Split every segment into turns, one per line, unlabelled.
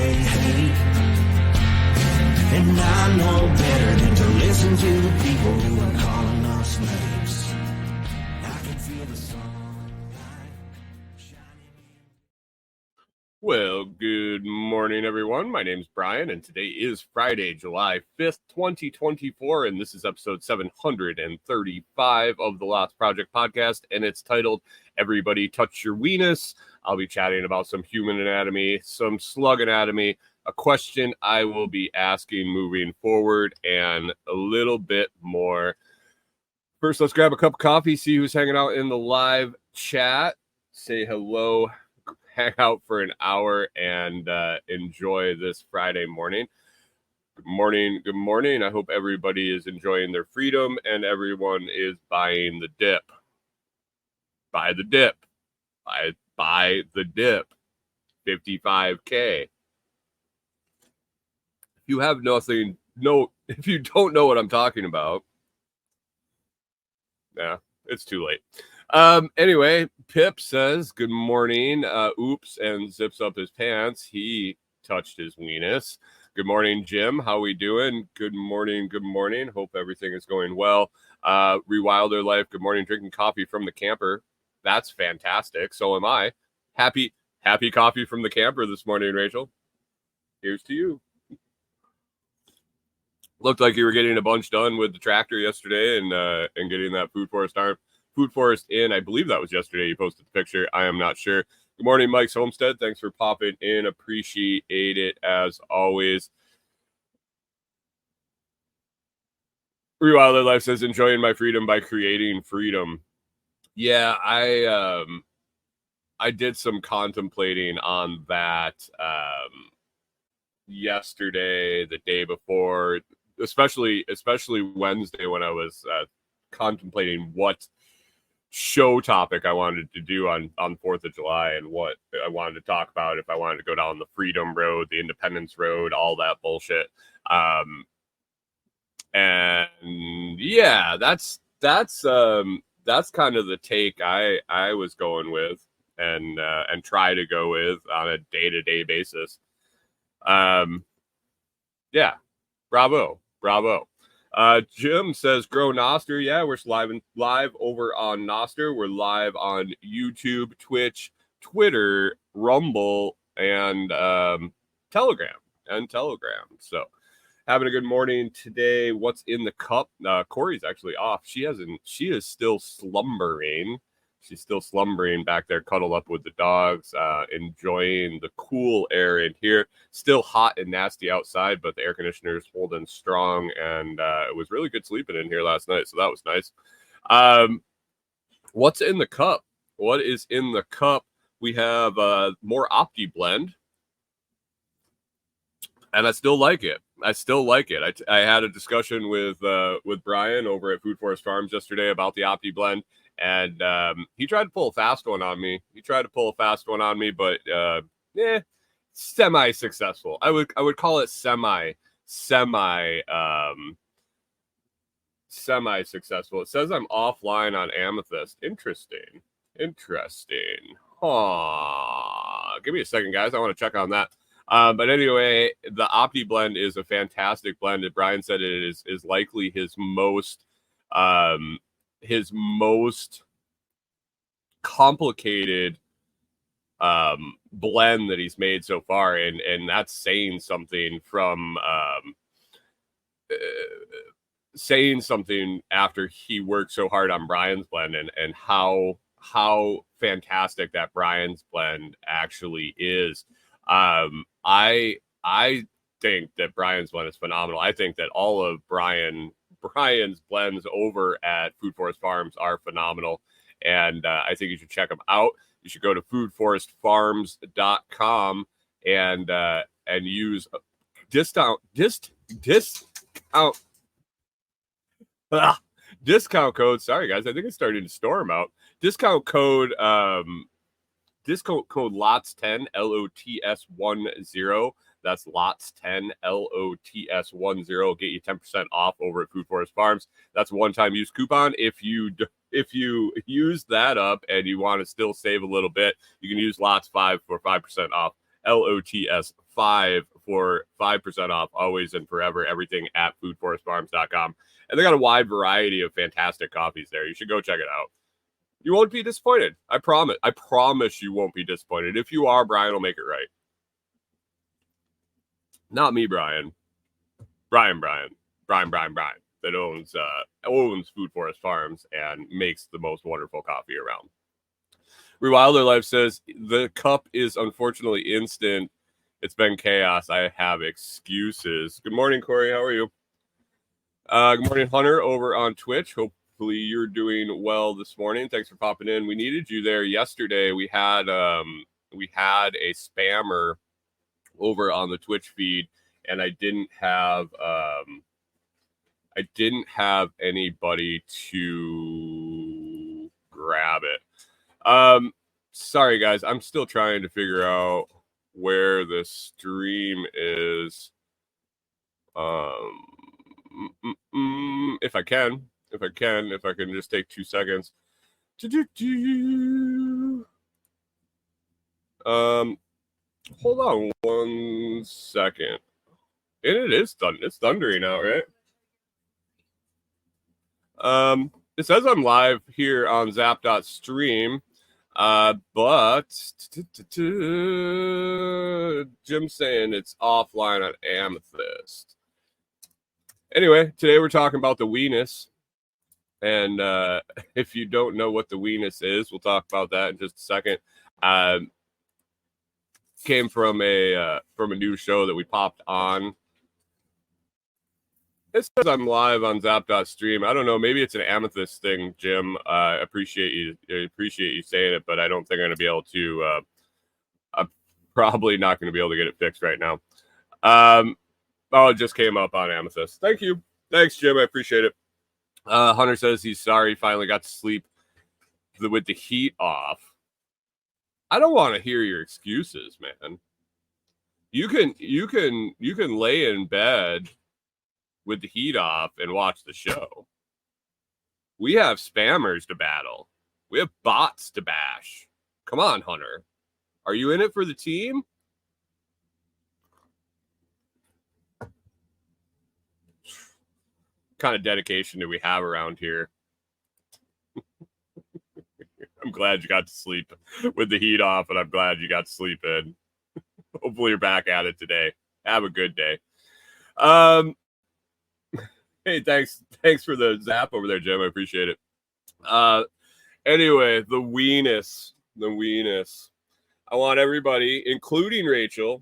they hate. And I know better than to listen to the people who are calling us names. I can feel the sunlight shining.
Well, good morning, everyone. My name's Brian, and today is Friday, July 5th, 2024, and this is episode 735 of the Lost Project podcast, and it's titled, Everybody Touch Your Wenis. I'll be chatting about some human anatomy, some slug anatomy, a question I will be asking moving forward, and a little bit more. First, let's grab a cup of coffee, see who's hanging out in the live chat, say hello, hang out for an hour, and enjoy this Friday morning. Good morning. Good morning. I hope everybody is enjoying their freedom and everyone is buying the dip. Buy the dip. Buy the dip. 55K. If you have nothing, if you don't know what I'm talking about, yeah, it's too late. Anyway, Pip says, good morning. Oops, and zips up his pants. He touched his weenus. Good morning, Jim. How we doing? Good morning. Good morning. Hope everything is going well. Rewilder Life. Good morning. Drinking coffee from the camper. That's fantastic. So am I. Happy coffee from the camper this morning, Rachel. Here's to you. Looked like you were getting a bunch done with the tractor yesterday and getting that food forest in. I believe that was yesterday. You posted the picture. I am not sure. Good morning, Mike's Homestead. Thanks for popping in. Appreciate it as always. Rewilder Life says, enjoying my freedom by creating freedom. Yeah, I did some contemplating on that yesterday, the day before, especially Wednesday when I was contemplating what show topic I wanted to do on 4th of July and what I wanted to talk about, if I wanted to go down the Freedom Road, the Independence Road, all that bullshit. And yeah, that's kind of the take I was going with and try to go with on a day-to-day basis. Yeah, bravo. Jim says, grow Noster. Yeah, we're live over on Noster. We're live on YouTube, Twitch, Twitter, Rumble, and Telegram. So having a good morning today. What's in the cup? Corey's actually off. She is still slumbering. She's still slumbering back there, cuddled up with the dogs, enjoying the cool air in here. Still hot and nasty outside, but the air conditioner is holding strong, and it was really good sleeping in here last night, so that was nice. What's in the cup? What is in the cup? We have more Opti blend, and I still like it. I had a discussion with Brian over at Food Forest Farms yesterday about the Opti blend. And he tried to pull a fast one on me. But semi-successful. I would call it semi-successful. It says I'm offline on Amethyst. Interesting. Give me a second, guys. I want to check on that. But anyway, the Opti blend is a fantastic blend. Brian said it is likely his most complicated blend that he's made so far, and that's saying something from after he worked so hard on Brian's blend and how fantastic that Brian's blend actually is. I think that Brian's blend is phenomenal. I think that all of Brian's blends over at Food Forest Farms are phenomenal, and I think you should check them out. You should go to foodforestfarms.com and use discount code. Sorry guys, I think it's starting to storm out. Discount code LOTS10 LOTS10. That's LOTS10 LOTS10. Get you 10% off over at Food Forest Farms. That's a one-time use coupon. If you use that up and you want to still save a little bit, you can use LOTS5 for 5% off LOTS5 for 5% off, always and forever, everything at foodforestfarms.com. And they got a wide variety of fantastic coffees there. You should go check it out. You won't be disappointed. I promise. I promise you won't be disappointed. If you are, Brian will make it right. Not me, Brian. Brian. That owns Food Forest Farms and makes the most wonderful coffee around. Rewilder Life says, the cup is unfortunately instant. It's been chaos. I have excuses. Good morning, Corey. How are you? Good morning, Hunter, over on Twitch. Hopefully you're doing well this morning. Thanks for popping in. We needed you there yesterday. We had a spammer over on the Twitch feed, and I didn't have anybody to grab it. Sorry guys, I'm still trying to figure out where the stream is. If I can just take 2 seconds. Hold on 1 second. And it is it's thundering out, right? It says I'm live here on zap.stream. But Jim's saying it's offline on Amethyst. Anyway, today we're talking about the Wenis. And if you don't know what the Wenis is, we'll talk about that in just a second. Came from a new show that we popped on. It says I'm live on zap.stream. I don't know. Maybe it's an Amethyst thing, Jim. I appreciate you saying it, but I don't think I'm going to be able to. I'm probably not going to be able to get it fixed right now. It just came up on Amethyst. Thank you. Thanks, Jim. I appreciate it. Hunter says he's sorry. Finally got to sleep with the heat off. I don't want to hear your excuses, man. You can lay in bed with the heat off and watch the show. We have spammers to battle. We have bots to bash. Come on, Hunter. Are you in it for the team? What kind of dedication do we have around here? I'm glad you got to sleep with the heat off, and I'm glad you got to sleep in. Hopefully you're back at it today. Have a good day. Hey, thanks for the zap over there, Jim. I appreciate it. Anyway, the Wenis. I want everybody, including Rachel.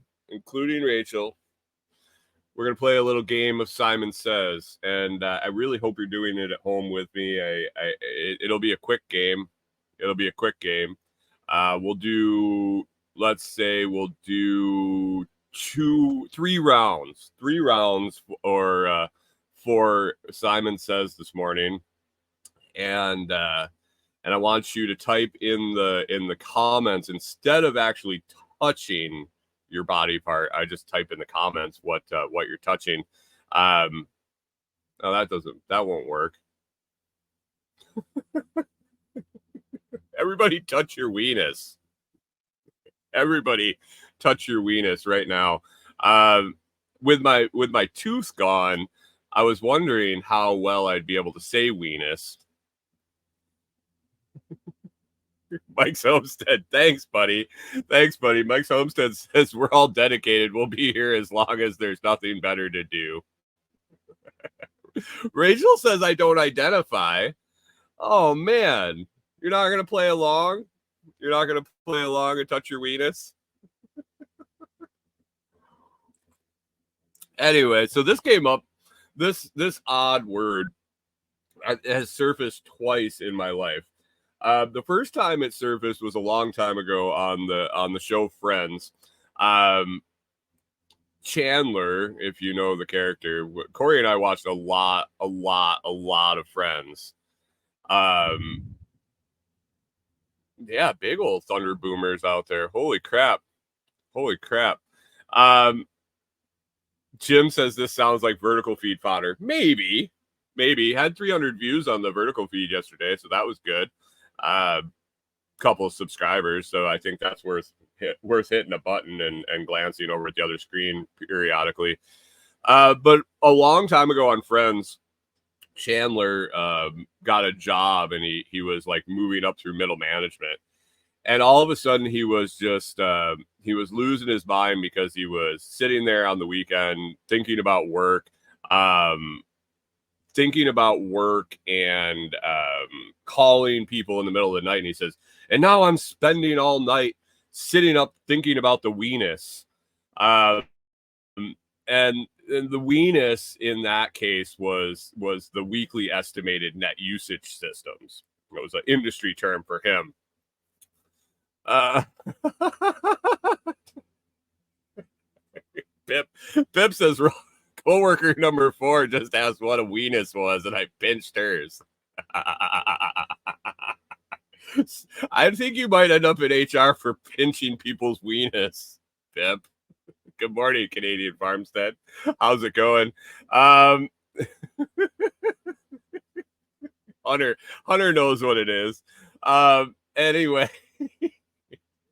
We're gonna play a little game of Simon Says, and I really hope you're doing it at home with me. It'll be a quick game. We'll do. Let's say we'll do 3 rounds. 3 rounds or. For Simon Says this morning, and I want you to type in the comments instead of actually touching your body part. I just type in the comments what you're touching. No, that won't work. Everybody touch your weenus. Everybody touch your weenus right now. With my tooth gone, I was wondering how well I'd be able to say Wenis. Mike's Homestead, thanks, buddy. Mike's Homestead says we're all dedicated. We'll be here as long as there's nothing better to do. Rachel says I don't identify. Oh, man. You're not going to play along? You're not going to play along and touch your Wenis? Anyway, so this came up. This odd word has surfaced twice in my life. The first time it surfaced was a long time ago on the show Friends. Chandler, if you know the character, Corey and I watched a lot of Friends. Yeah, big old thunder boomers out there. Holy crap. Jim says this sounds like vertical feed fodder. Maybe. Had 300 views on the vertical feed yesterday, so that was good. Couple of subscribers, so I think that's worth worth hitting a button and glancing over at the other screen periodically. But a long time ago on Friends, Chandler got a job, and he was like moving up through middle management. And all of a sudden, he was just he was losing his mind because he was sitting there on the weekend thinking about work, and calling people in the middle of the night. And he says, "And now I'm spending all night sitting up thinking about the Wenis." And the Wenis in that case was the weekly estimated net usage systems. It was an industry term for him. Pip says coworker number 4 just asked what a Wenis was, and I pinched hers. I think you might end up in HR for pinching people's Wenis, Pip. Good morning, Canadian Farmstead. How's it going? Hunter knows what it is.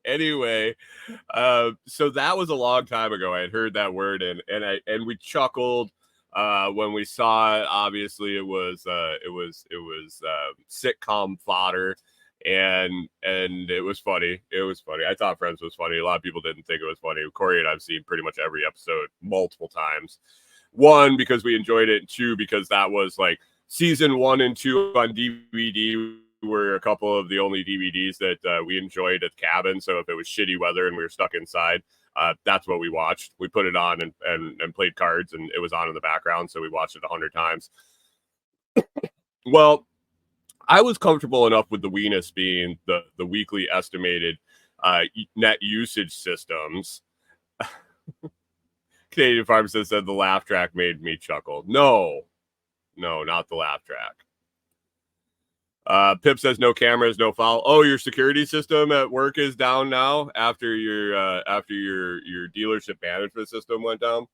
Anyway, so that was a long time ago. I had heard that word, and we chuckled when we saw it. Obviously, it was sitcom fodder. And it was funny. I thought Friends was funny. A lot of people didn't think it was funny. Corey and I've seen pretty much every episode multiple times. 1, because we enjoyed it. 2, because that was like season 1 and 2 on DVD were a couple of the only DVDs that we enjoyed at the cabin. So if it was shitty weather and we were stuck inside, that's what we watched. We put it on and played cards, and it was on in the background. So we watched it 100 times. Well, I was comfortable enough with the Wenis being the weekly estimated net usage systems. Canadian Pharmacist said the laugh track made me chuckle. No, not the laugh track. Pip says no cameras, no foul. Oh, your security system at work is down now after your dealership management system went down.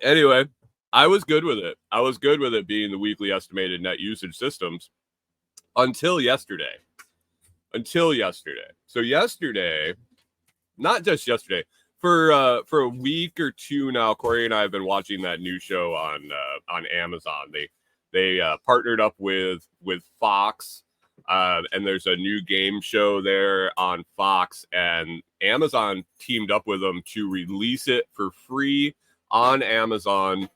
Anyway, I was good with it. I was good with it being the weekly estimated net usage systems until yesterday. So yesterday, not just yesterday, for a week or 2 now, Corey and I have been watching that new show on Amazon. They partnered up with Fox, and there's a new game show there on Fox, and Amazon teamed up with them to release it for free on Amazon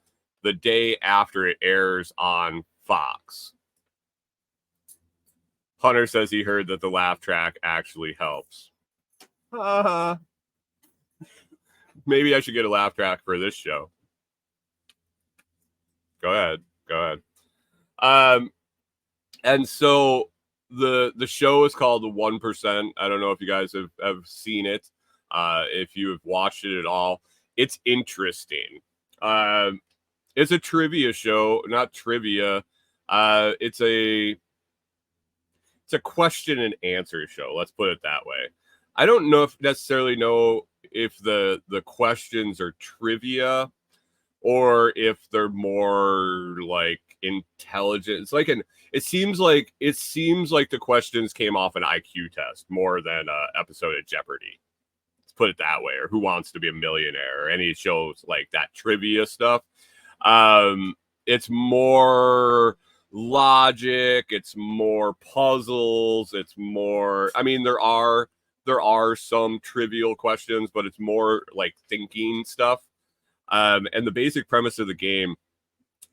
the day after it airs on Fox. Hunter says he heard that the laugh track actually helps. Maybe I should get a laugh track for this show. Go ahead. And so the show is called The 1%. I don't know if you guys have seen it. If you have watched it at all, it's interesting. It's a trivia show, not trivia. It's a question and answer show. Let's put it that way. I don't necessarily know if the questions are trivia or if they're more like intelligent. It's like it seems like the questions came off an IQ test more than an episode of Jeopardy. Let's put it that way, or Who Wants to Be a Millionaire, or any shows like that trivia stuff. It's more logic, it's more puzzles, it's more, I mean, there are some trivial questions, but it's more like thinking stuff. And the basic premise of the game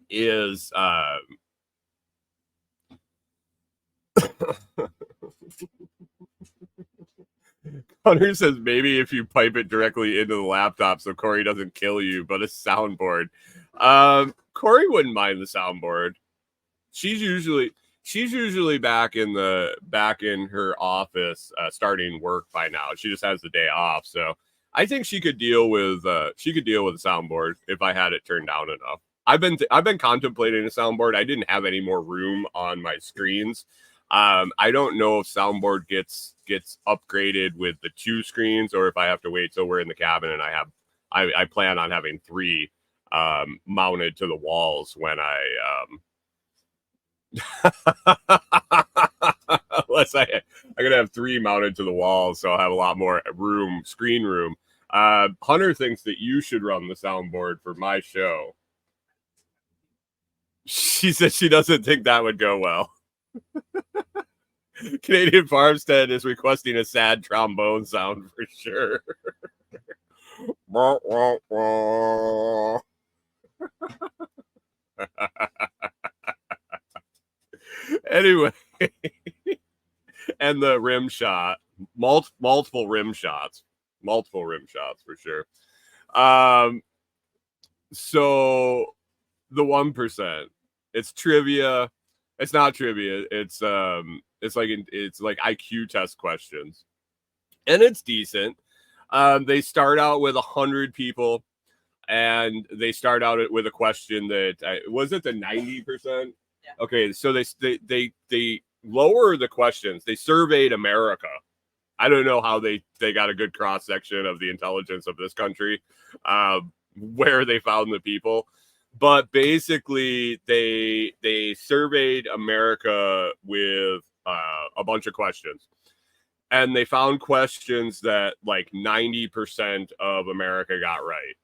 is Hunter says maybe if you pipe it directly into the laptop so Corey doesn't kill you, but a soundboard. Corey wouldn't mind the soundboard. She's usually back in her office starting work by now. She just has the day off, so I think she could deal with a soundboard if I had it turned down enough. I've been contemplating a soundboard. I didn't have any more room on my screens. I don't know if soundboard gets upgraded with the 2 screens, or if I have to wait till we're in the cabin and I plan on having 3 mounted to the walls when I Unless I'm gonna have 3 mounted to the wall, so I'll have a lot more screen room. Hunter thinks that you should run the soundboard for my show. She said she doesn't think that would go well. Canadian Farmstead is requesting a sad trombone sound for sure. Anyway, and the rim shot, multiple rim shots for sure. So the 1%, it's trivia. It's not trivia. It's like IQ test questions, and it's decent. They start out with 100 people, and they start out with a question that was it the 90%. Yeah. Okay, so they lower the questions. They surveyed America. I don't know how they got a good cross section of the intelligence of this country, where they found the people. But basically, they surveyed America with a bunch of questions, and they found questions that like 90% of America got right,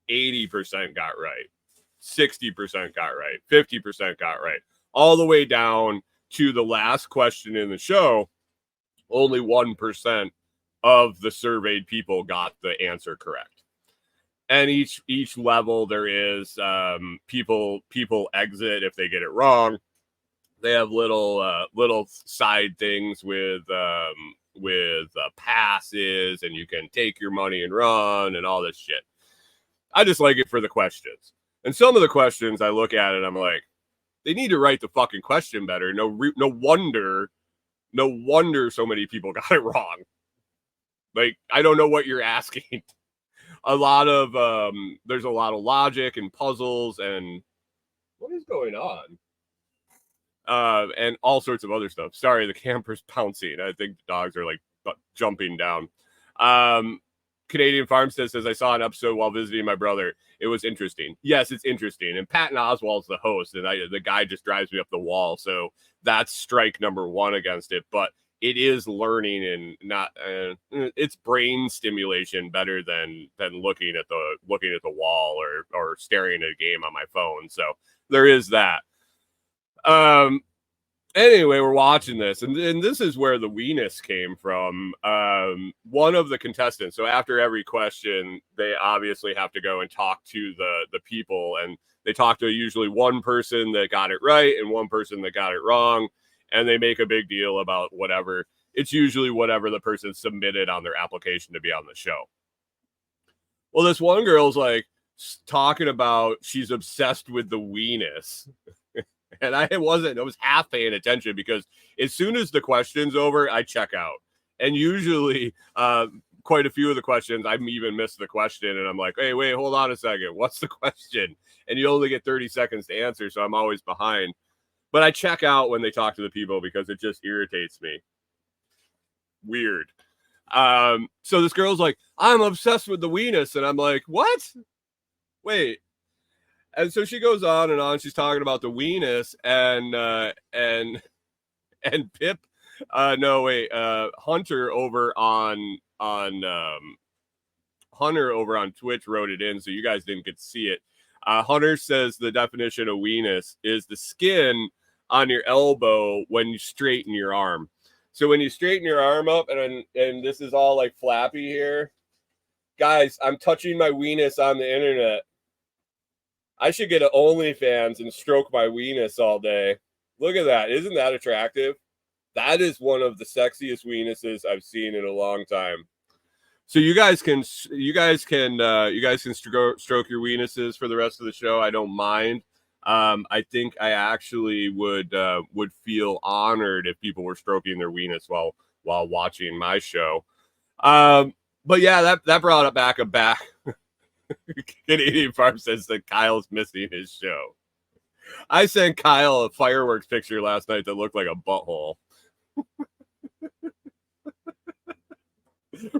80% got right, 60% got right, 50% got right, all the way down to the last question in the show. Only 1% of the surveyed people got the answer correct. And each level there is people exit if they get it wrong. They have little side things with passes, and you can take your money and run and all this shit. I just like it for the questions. And some of the questions I look at it, I'm like, they need to write the fucking question better. No wonder so many people got it wrong. Like, I don't know what you're asking. There's a lot of logic and puzzles and what is going on? And all sorts of other stuff. Sorry, the camper's pouncing. I think the dogs are like jumping down. Canadian Farmstead says, I saw an episode while visiting my brother. It was interesting. Yes, it's interesting. And Patton Oswalt's the host, and the guy just drives me up the wall. So that's strike number 1 against it. But it is learning and not it's brain stimulation better than looking at the wall or staring at a game on my phone. So there is that. Anyway, we're watching this, and this is where the Wenis came from. One of the contestants. So after every question, they obviously have to go and talk to the people, and they talk to usually one person that got it right and one person that got it wrong, and they make a big deal about whatever. It's usually whatever the person submitted on their application to be on the show. Well, this one girl's like talking about she's obsessed with the Wenis. And I was half paying attention because as soon as the question's over, I check out. And usually quite a few of the questions, I even missed the question. And I'm like, hey, wait, hold on a second. What's the question? And you only get 30 seconds to answer. So I'm always behind. But I check out when they talk to the people because it just irritates me. Weird. So this girl's like, I'm obsessed with the Wenis. And I'm like, what? Wait. And so she goes on and on. She's talking about the Wenis and Pip. Hunter over on Twitch wrote it in, so you guys didn't get to see it. Hunter says the definition of Wenis is the skin on your elbow when you straighten your arm. So when you straighten your arm up and this is all like flappy here, guys, I'm touching my Wenis on the internet. I should get an OnlyFans and stroke my Wenis all day. Look at that. Isn't that attractive? That is one of the sexiest Wenises I've seen in a long time. So you guys can stroke your Wenises for the rest of the show. I don't mind. I think I actually would feel honored if people were stroking their Wenis while watching my show. But yeah, that brought it back. Canadian Farm says that Kyle's missing his show. I sent Kyle a fireworks picture last night that looked like a butthole.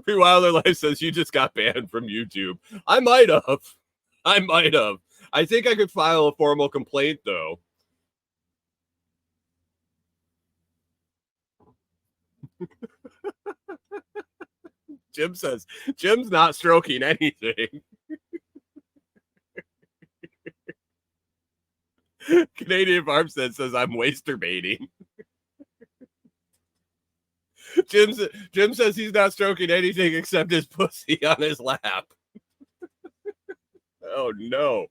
Wilder Life says you just got banned from YouTube. I might have. I think I could file a formal complaint though. Jim says Jim's not stroking anything. Canadian Farmstead says I'm waster-baiting. Jim says he's not stroking anything except his pussy on his lap. Oh no.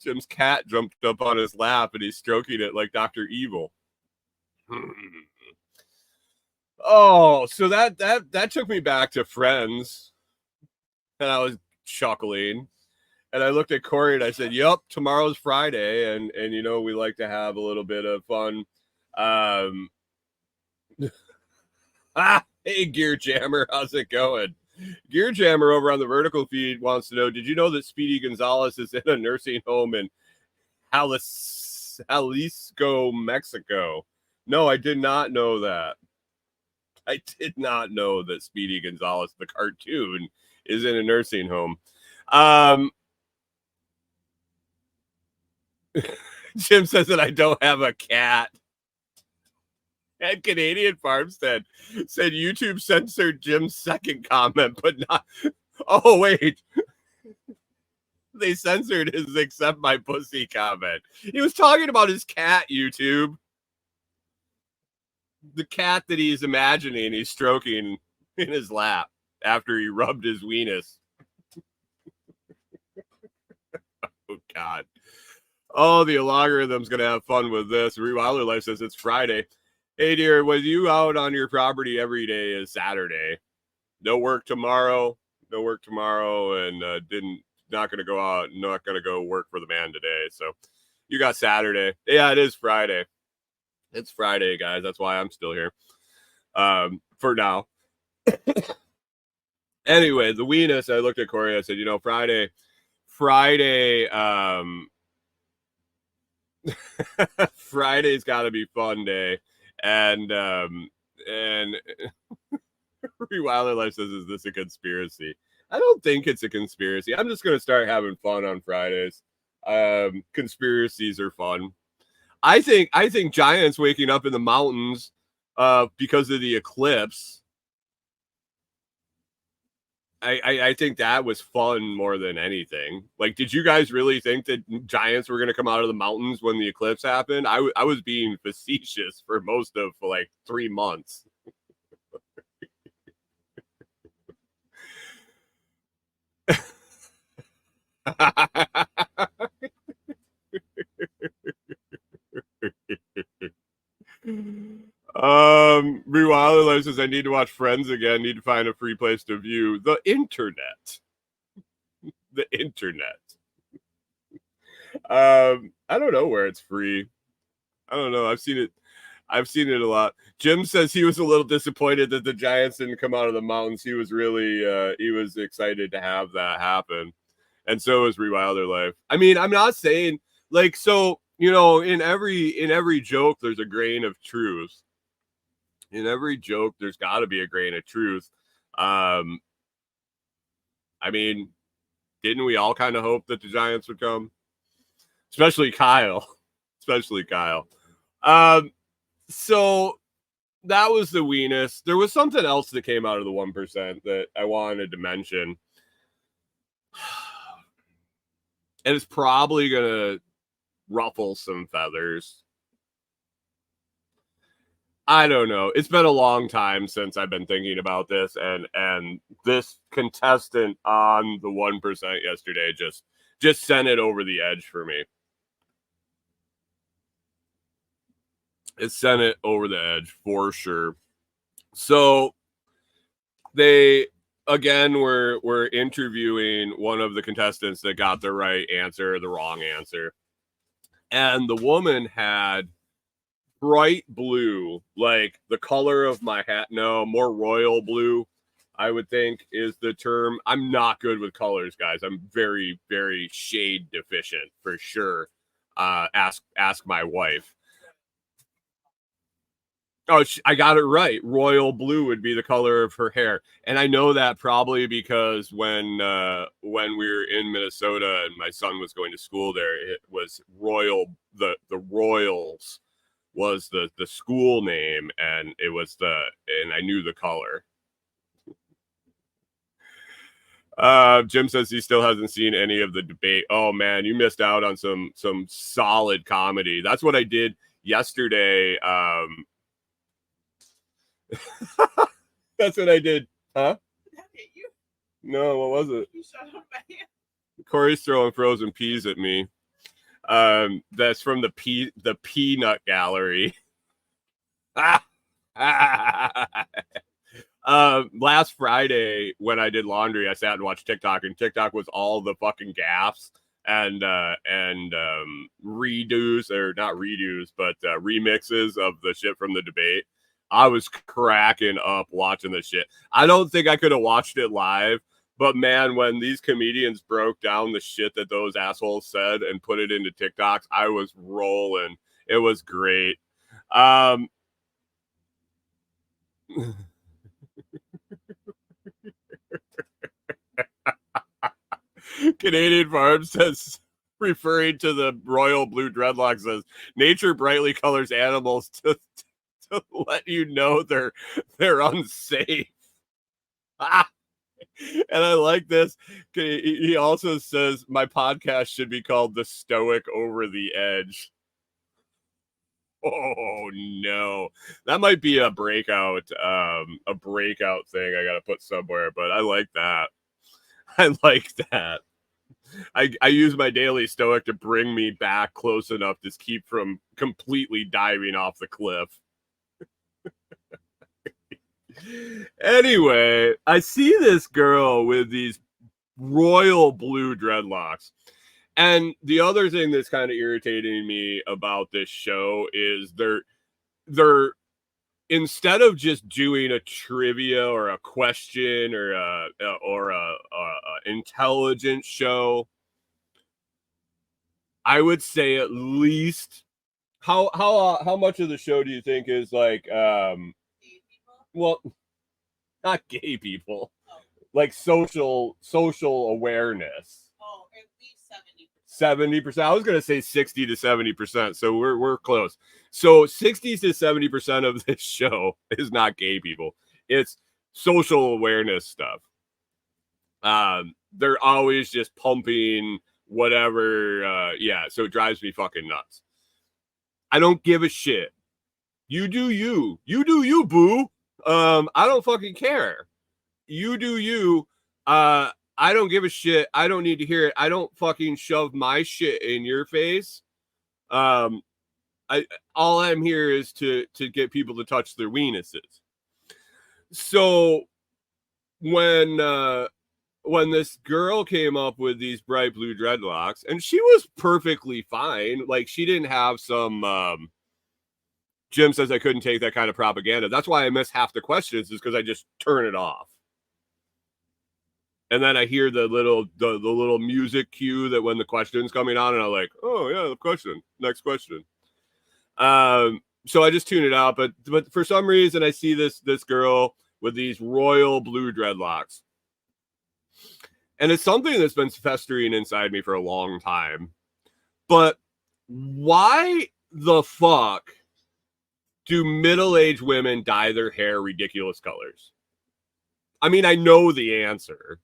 Jim's cat jumped up on his lap and he's stroking it like Dr. Evil. Oh, so that took me back to Friends. And I was chuckling. And I looked at Corey and I said, "Yep, tomorrow's Friday, and you know we like to have a little bit of fun." Hey, Gear Jammer, how's it going? Gear Jammer over on the vertical feed wants to know: did you know that Speedy Gonzalez is in a nursing home in Jalisco, Mexico? No, I did not know that. I did not know that Speedy Gonzalez, the cartoon, is in a nursing home. Jim says that I don't have a cat. And Canadian Farmstead said YouTube censored Jim's second comment, but not. Oh, wait. They censored his "accept my pussy" comment. He was talking about his cat, YouTube. The cat that he's imagining he's stroking in his lap after he rubbed his Wenis. Oh, God. Oh, the algorithm's going to have fun with this. Rewilder Life says it's Friday. Hey, dear, was you out on your property every day is Saturday? No work tomorrow. No work tomorrow, and not going to go out. Not going to go work for the man today. So you got Saturday. Yeah, it is Friday. It's Friday, guys. That's why I'm still here. For now. Anyway, the Wenis, I looked at Corey. I said, you know, Friday, Friday's got to be fun day, and Rewilder Life says, "Is this a conspiracy?" I don't think it's a conspiracy. I'm just gonna start having fun on Fridays. Conspiracies are fun. I think Giants waking up in the mountains because of the eclipse. I think that was fun more than anything. Like, did you guys really think that Giants were going to come out of the mountains when the eclipse happened? I was being facetious for most of like 3 months. Rewilder Life says I need to watch Friends again. Need to find a free place to view the internet. The internet. I don't know where it's free. I don't know. I've seen it a lot. Jim says he was a little disappointed that the Giants didn't come out of the mountains. He was really he was excited to have that happen. And so is Rewilder Life. I mean, I'm not saying like, so, you know, in every joke there's a grain of truth. In every joke there's got to be a grain of truth. I mean, didn't we all kind of hope that the Giants would come? Especially Kyle. So that was the Wenis. There was something else that came out of the 1% that I wanted to mention. And it's probably going to ruffle some feathers. I don't know. It's been a long time since I've been thinking about this, and this contestant on the 1% yesterday just sent it over the edge for me. It sent it over the edge for sure. So they again were interviewing one of the contestants that got the right answer, the wrong answer. And the woman had bright blue, like the color of my hat. No, more royal blue, I would think is the term. I'm not good with colors, guys. I'm very, very shade deficient for sure. Ask my wife. Oh, I got it right. Royal blue would be the color of her hair, and I know that probably because when we were in Minnesota and my son was going to school there, it was royal. The Royals was the school name, and and I knew the color. Jim says he still hasn't seen any of the debate. Oh man, you missed out on some solid comedy. That's what I did yesterday. That's what I did. Huh? No, what was it? Corey's throwing frozen peas at me. That's from the Peanut Gallery. Last Friday when I did laundry, I sat and watched TikTok, and TikTok was all the fucking gaffes and redos, or not redos, but remixes of the shit from the debate. I was cracking up watching the shit. I don't think I could have watched it live, but man, when these comedians broke down the shit that those assholes said and put it into TikToks, I was rolling. It was great. Canadian Farm says, referring to the royal blue dreadlocks, says nature brightly colors animals to let you know they're unsafe. And I like this. He also says my podcast should be called The Stoic Over the Edge. Oh no, that might be a breakout thing I gotta put somewhere, but I like that. I like that. I use my daily stoic to bring me back close enough to keep from completely diving off the cliff. Anyway, I see this girl with these royal blue dreadlocks. And the other thing that's kind of irritating me about this show is they're instead of just doing a trivia or a question or a intelligence show, I would say at least how much of the show do you think is like well, not gay people, like social awareness?
Oh, at least
70%. I was gonna say 60 to 70%. So we're close. So 60 to 70% of this show is not gay people. It's social awareness stuff. They're always just pumping whatever. Yeah, so it drives me fucking nuts. I don't give a shit. You do you. You do you, boo. I don't fucking care. You do you. I don't give a shit. I don't need to hear it. I don't fucking shove my shit in your face. All I'm here is to get people to touch their weenuses. So when this girl came up with these bright blue dreadlocks, and she was perfectly fine. Like, she didn't have some Jim says I couldn't take that kind of propaganda. That's why I miss half the questions, is because I just turn it off. And then I hear the little music cue that when the question's coming on, and I'm like, oh yeah, the question, next question. So I just tune it out. But for some reason, I see this girl with these royal blue dreadlocks, and it's something that's been festering inside me for a long time. But why the fuck do middle-aged women dye their hair ridiculous colors? I mean, I know the answer.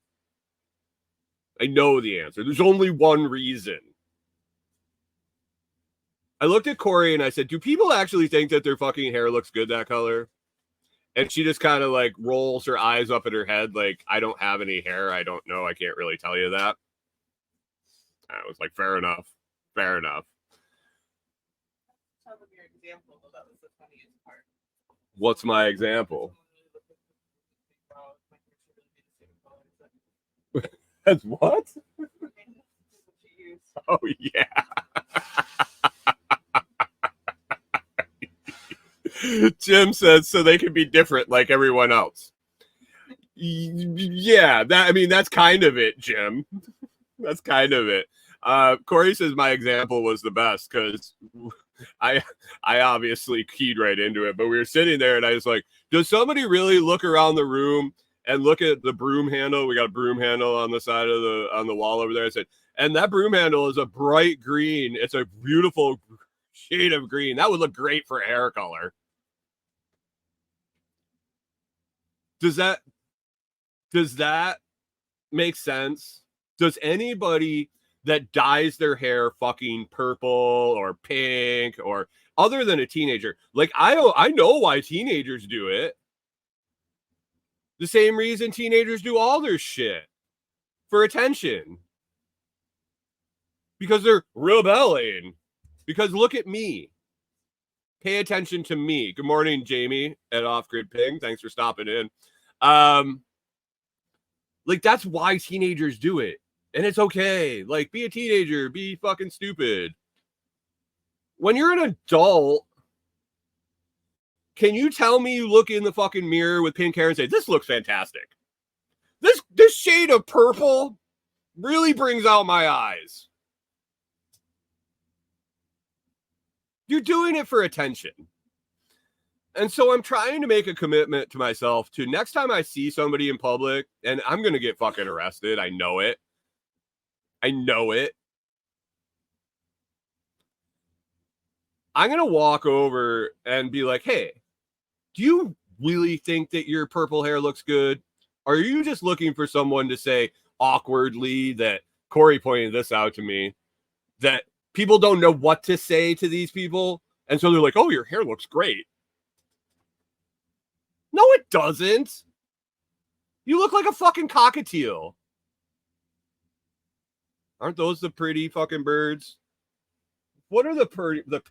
There's only one reason. I looked at Corey and I said, do people actually think that their fucking hair looks good that color? And she just kind of like rolls her eyes up at her head like, I don't have any hair. I don't know. I can't really tell you that. I was like, fair enough. Fair enough.
Tell them your example, though. That was the funniest part.
What's my example? That's what? Oh, yeah. Jim says so they can be different like everyone else. Yeah, that's kind of it, Jim. That's kind of it. Corey says my example was the best because I obviously keyed right into it, but we were sitting there and I was like, does somebody really look around the room and look at the broom handle? We got a broom handle on the side of on the wall over there. I said, and that broom handle is a bright green. It's a beautiful shade of green. That would look great for hair color. Does that make sense? Does anybody that dyes their hair fucking purple or pink or other than a teenager, like I know why teenagers do it. The same reason teenagers do all their shit, for attention. Because they're rebelling. Because look at me. Pay attention to me. Good morning, Jamie at Off Grid Ping. Thanks for stopping in. Like, that's why teenagers do it. And it's okay. Like, be a teenager. Be fucking stupid. When you're an adult, can you tell me you look in the fucking mirror with pink hair and say, this looks fantastic? This shade of purple really brings out my eyes. You're doing it for attention. And so I'm trying to make a commitment to myself to next time I see somebody in public, and I'm going to get fucking arrested. I know it. I'm going to walk over and be like, hey, do you really think that your purple hair looks good? Or are you just looking for someone to say awkwardly that Corey pointed this out to me, that people don't know what to say to these people? And so they're like, oh, your hair looks great. No, it doesn't. You look like a fucking cockatiel. Aren't those the pretty fucking birds? What are the parrots?
The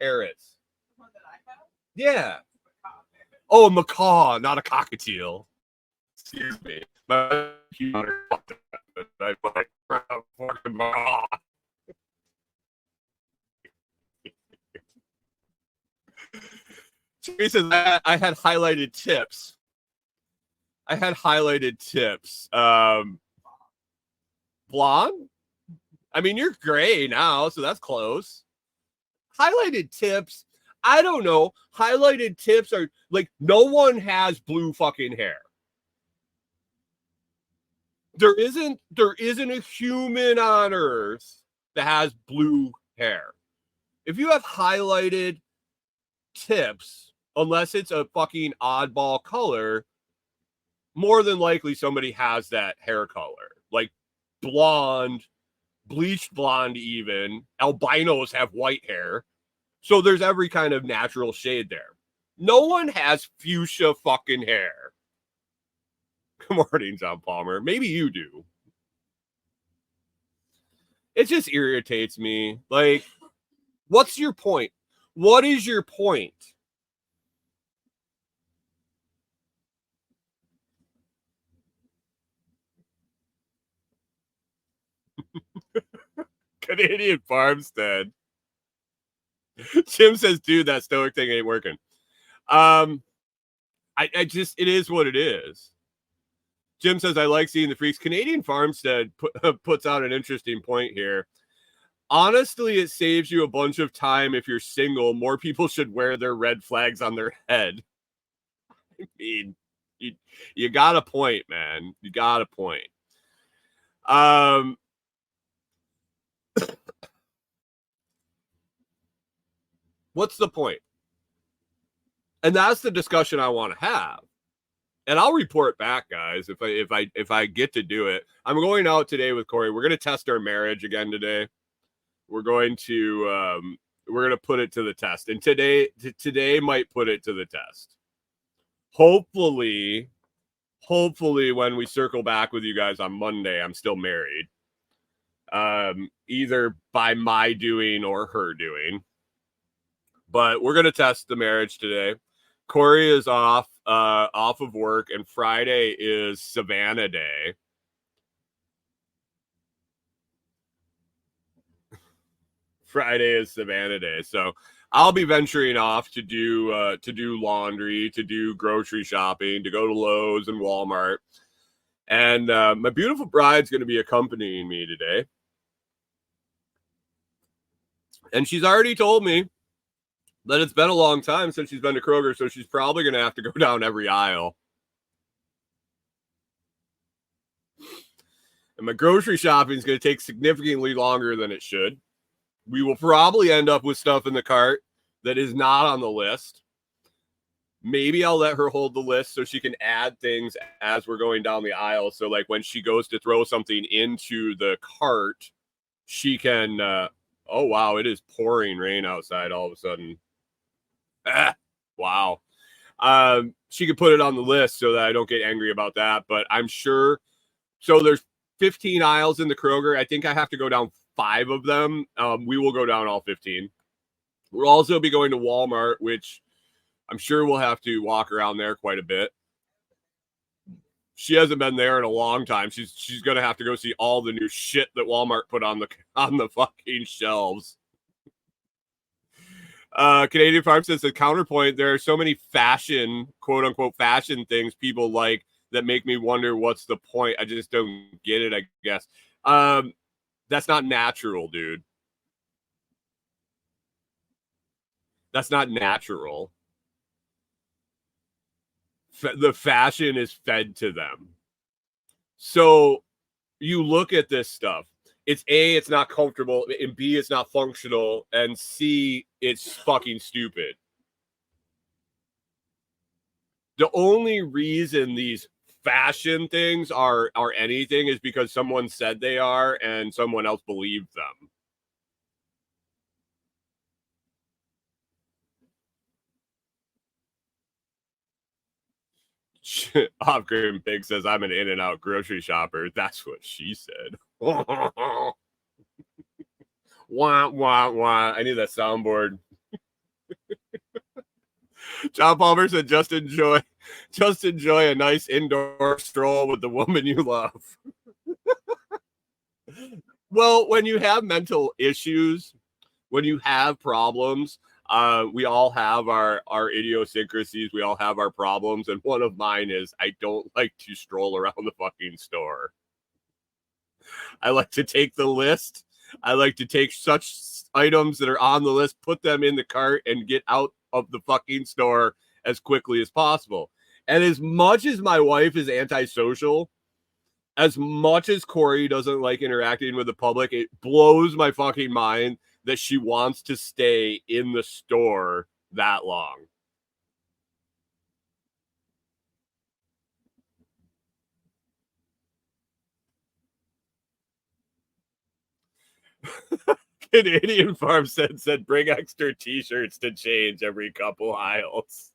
one that I have?
Yeah. Oh, a macaw, not a cockatiel. Excuse me. My computer fucked up. I fucking macaw. She says I had highlighted tips. Blonde? I mean, you're gray now, so that's close. Highlighted tips. I don't know. Highlighted tips are like, no one has blue fucking hair. There isn't a human on earth that has blue hair. If you have highlighted tips, unless it's a fucking oddball color, more than likely somebody has that hair color. Like blonde, bleached blonde even. Albinos have white hair. So there's every kind of natural shade there. No one has fuchsia fucking hair. Good morning, John Palmer. Maybe you do. It just irritates me. Like, what's your point? What is your point? Canadian Farmstead. Jim says, dude, that stoic thing ain't working. I just, it is what it is. Jim says, I like seeing the freaks. Canadian Farmstead puts out an interesting point here. Honestly, it saves you a bunch of time if you're single. More people should wear their red flags on their head. I mean, you got a point, man. You got a point. What's the point? And that's the discussion I want to have. And I'll report back, guys, if I get to do it. I'm going out today with Corey. We're going to test our marriage again today. We're going to put it to the test. And today might put it to the test. Hopefully when we circle back with you guys on Monday, I'm still married. Either by my doing or her doing. But we're going to test the marriage today. Corey is off of work, and Friday is Savannah Day. So I'll be venturing off to do laundry, to do grocery shopping, to go to Lowe's and Walmart. And my beautiful bride's going to be accompanying me today. And she's already told me that it's been a long time since she's been to Kroger, so she's probably going to have to go down every aisle. And my grocery shopping is going to take significantly longer than it should. We will probably end up with stuff in the cart that is not on the list. Maybe I'll let her hold the list so she can add things as we're going down the aisle. So like when she goes to throw something into the cart, she can, oh wow, it is pouring rain outside all of a sudden. Wow. She could put it on the list so that I don't get angry about that, but I'm sure. So there's 15 aisles in the Kroger. I think I have to go down 5 of them. We will go down all 15. We'll also be going to Walmart, which I'm sure we'll have to walk around there quite a bit. She hasn't been there in a long time. She's gonna have to go see all the new shit that Walmart put on the fucking shelves. Canadian Farm says the counterpoint. There are so many fashion, quote unquote, fashion things people like that make me wonder what's the point. I just don't get it. I guess that's not natural, dude. That's not natural. The fashion is fed to them. So you look at this stuff. It's A, it's not comfortable, and B, it's not functional, and C, it's fucking stupid. The only reason these fashion things are anything is because someone said they are and someone else believed them. Off-Grid Pig says, I'm an In-N-Out grocery shopper. That's what she said. Wah, wah, wah. I need that soundboard. John Palmer said, just enjoy a nice indoor stroll with the woman you love. Well, when you have mental issues, when you have problems, we all have our idiosyncrasies. We all have our problems. And one of mine is I don't like to stroll around the fucking store. I like to take the list. I like to take such items that are on the list, put them in the cart, and get out of the fucking store as quickly as possible. And as much as my wife is antisocial, as much as Corey doesn't like interacting with the public, it blows my fucking mind that she wants to stay in the store that long. Canadian Farm said bring extra t-shirts to change every couple aisles.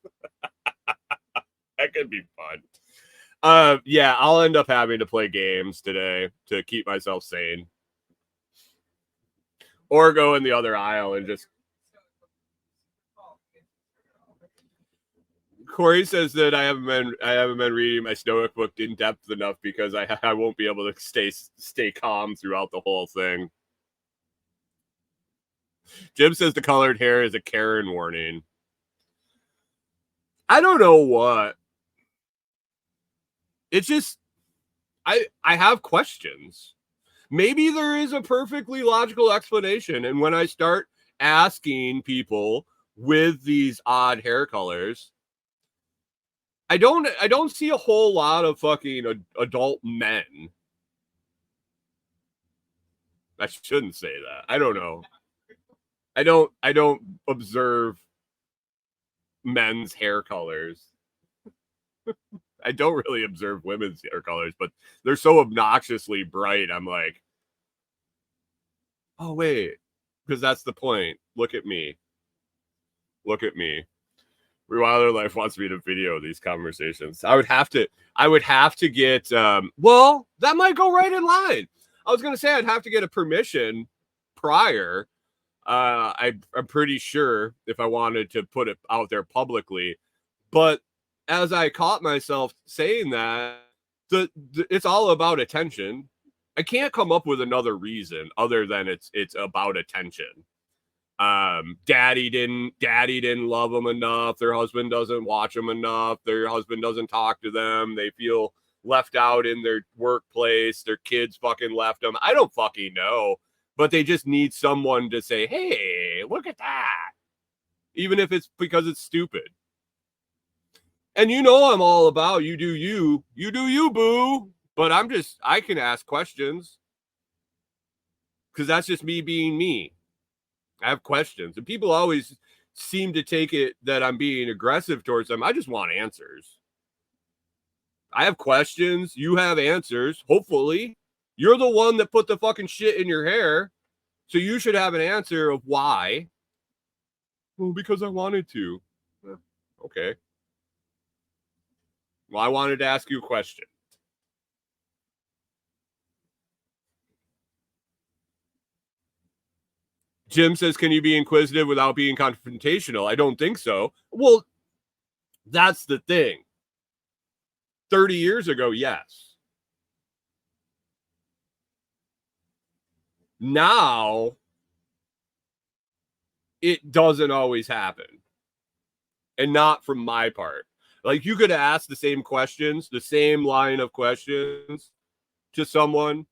That could be fun. Yeah, I'll end up having to play games today to keep myself sane. Or go in the other aisle and just... Corey says that I haven't been reading my Stoic book in depth enough because I won't be able to stay calm throughout the whole thing. Jim says the colored hair is a Karen warning. I don't know what. It's just I have questions. Maybe there is a perfectly logical explanation, and when I start asking people with these odd hair colors, I don't see a whole lot of fucking adult men. I shouldn't say that. I don't know. I don't observe men's hair colors. I don't really observe women's hair colors, but they're so obnoxiously bright. I'm like, oh wait, because that's the point. Look at me. Look at me. Rewilder Life wants me to video these conversations. I would have to get well, that might go right in line. I was gonna say I'd have to get a permission prior. I'm pretty sure if I wanted to put it out there publicly, but as I caught myself saying that, it's all about attention. I can't come up with another reason other than it's about attention. Daddy didn't love them enough. Their husband doesn't watch them enough. Their husband doesn't talk to them. They feel left out in their workplace. Their kids fucking left them. I don't fucking know. But they just need someone to say, hey, look at that. Even if it's because it's stupid. And you know I'm all about you do you, boo. But I can ask questions. Because that's just me being me. I have questions. And people always seem to take it that I'm being aggressive towards them. I just want answers. I have questions. You have answers. Hopefully. You're the one that put the fucking shit in your hair. So you should have an answer of why. Well, because I wanted to. Okay. Well, I wanted to ask you a question. Jim says, can you be inquisitive without being confrontational? I don't think so. Well, that's the thing. 30 years ago, yes. Now, it doesn't always happen. And not from my part. Like, you could ask the same questions, the same line of questions to someone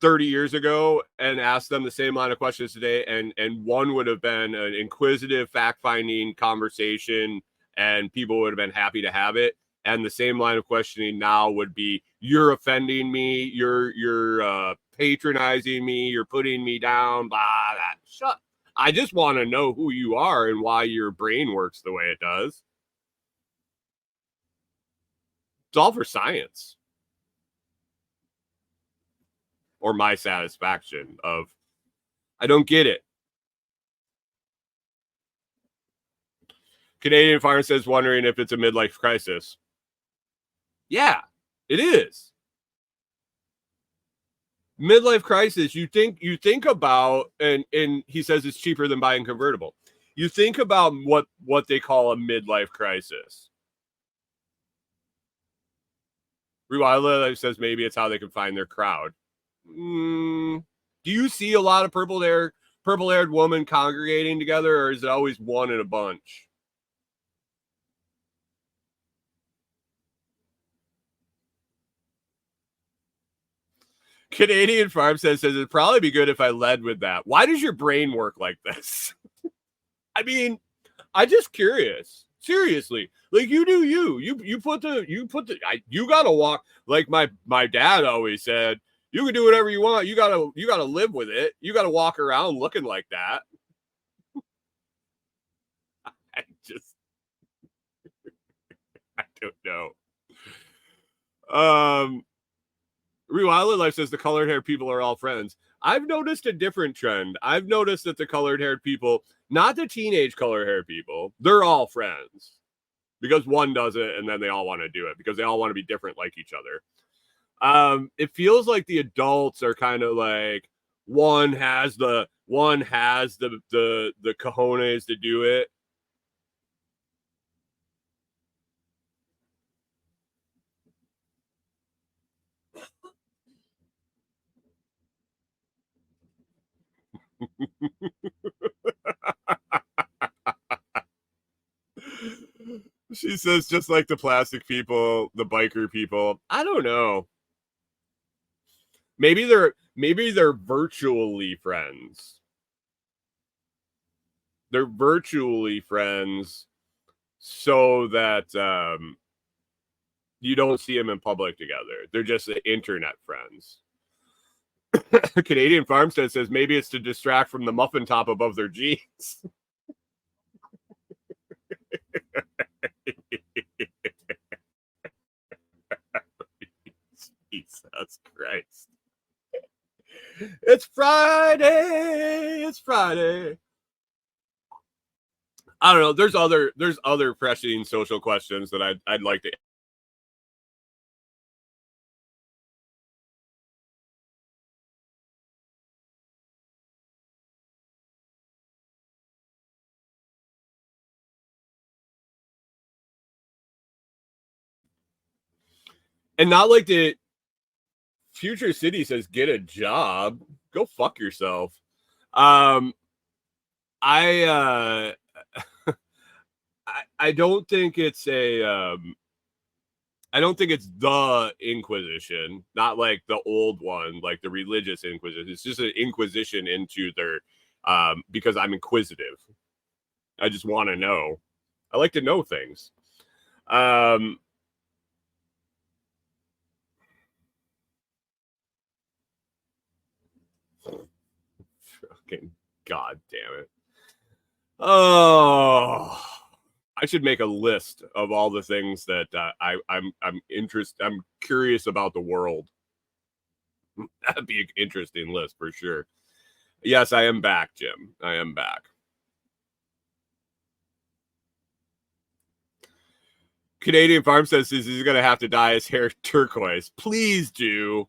30 years ago and ask them the same line of questions today, and one would have been an inquisitive, fact-finding conversation, and people would have been happy to have it. And the same line of questioning now would be, you're offending me, you're patronizing me, you're putting me down, blah, blah. Shut. I just want to know who you are and why your brain works the way it does. It's all for science. Or my satisfaction of, I don't get it. Canadian Farm says, wondering if it's a midlife crisis. Yeah, it is. Midlife crisis, you think about, and he says it's cheaper than buying convertible. You think about what they call a midlife crisis. Rewild says maybe it's how they can find their crowd. Do you see a lot of purple-haired women congregating together, or is it always one in a bunch? Canadian Farm says it'd probably be good if I led with that. Why does your brain work like this? I mean, I'm just curious. Seriously, like, you do you gotta walk, like my dad always said, you can do whatever you want. You gotta live with it. You gotta walk around looking like that. I don't know. Rewild Life says the colored hair people are all friends. I've noticed a different trend. I've noticed that the colored haired people, not the teenage colored haired people, they're all friends. Because one does it and then they all want to do it because they all want to be different like each other. It feels like the adults are kind of like, one has the cojones to do it. She says, just like the plastic people, the biker people. I don't know. Maybe they're virtually friends. They're virtually friends so that you don't see them in public together. They're just internet friends. Canadian Farmstead says maybe it's to distract from the muffin top above their jeans. Jesus Christ. It's Friday. It's Friday. I don't know. There's other pressing social questions that I'd like to. And not like the Future City says, get a job. Go fuck yourself. I don't think it's I don't think it's the Inquisition, not like the old one, like the religious Inquisition. It's just an inquisition into their because I'm inquisitive. I just want to know. I like to know things. Fucking god damn it. Oh, I should make a list of all the things that I'm curious about the world. That'd be an interesting list for sure. Yes, I am back, Jim. I am back. Canadian Farm says he's going to have to dye his hair turquoise. Please do,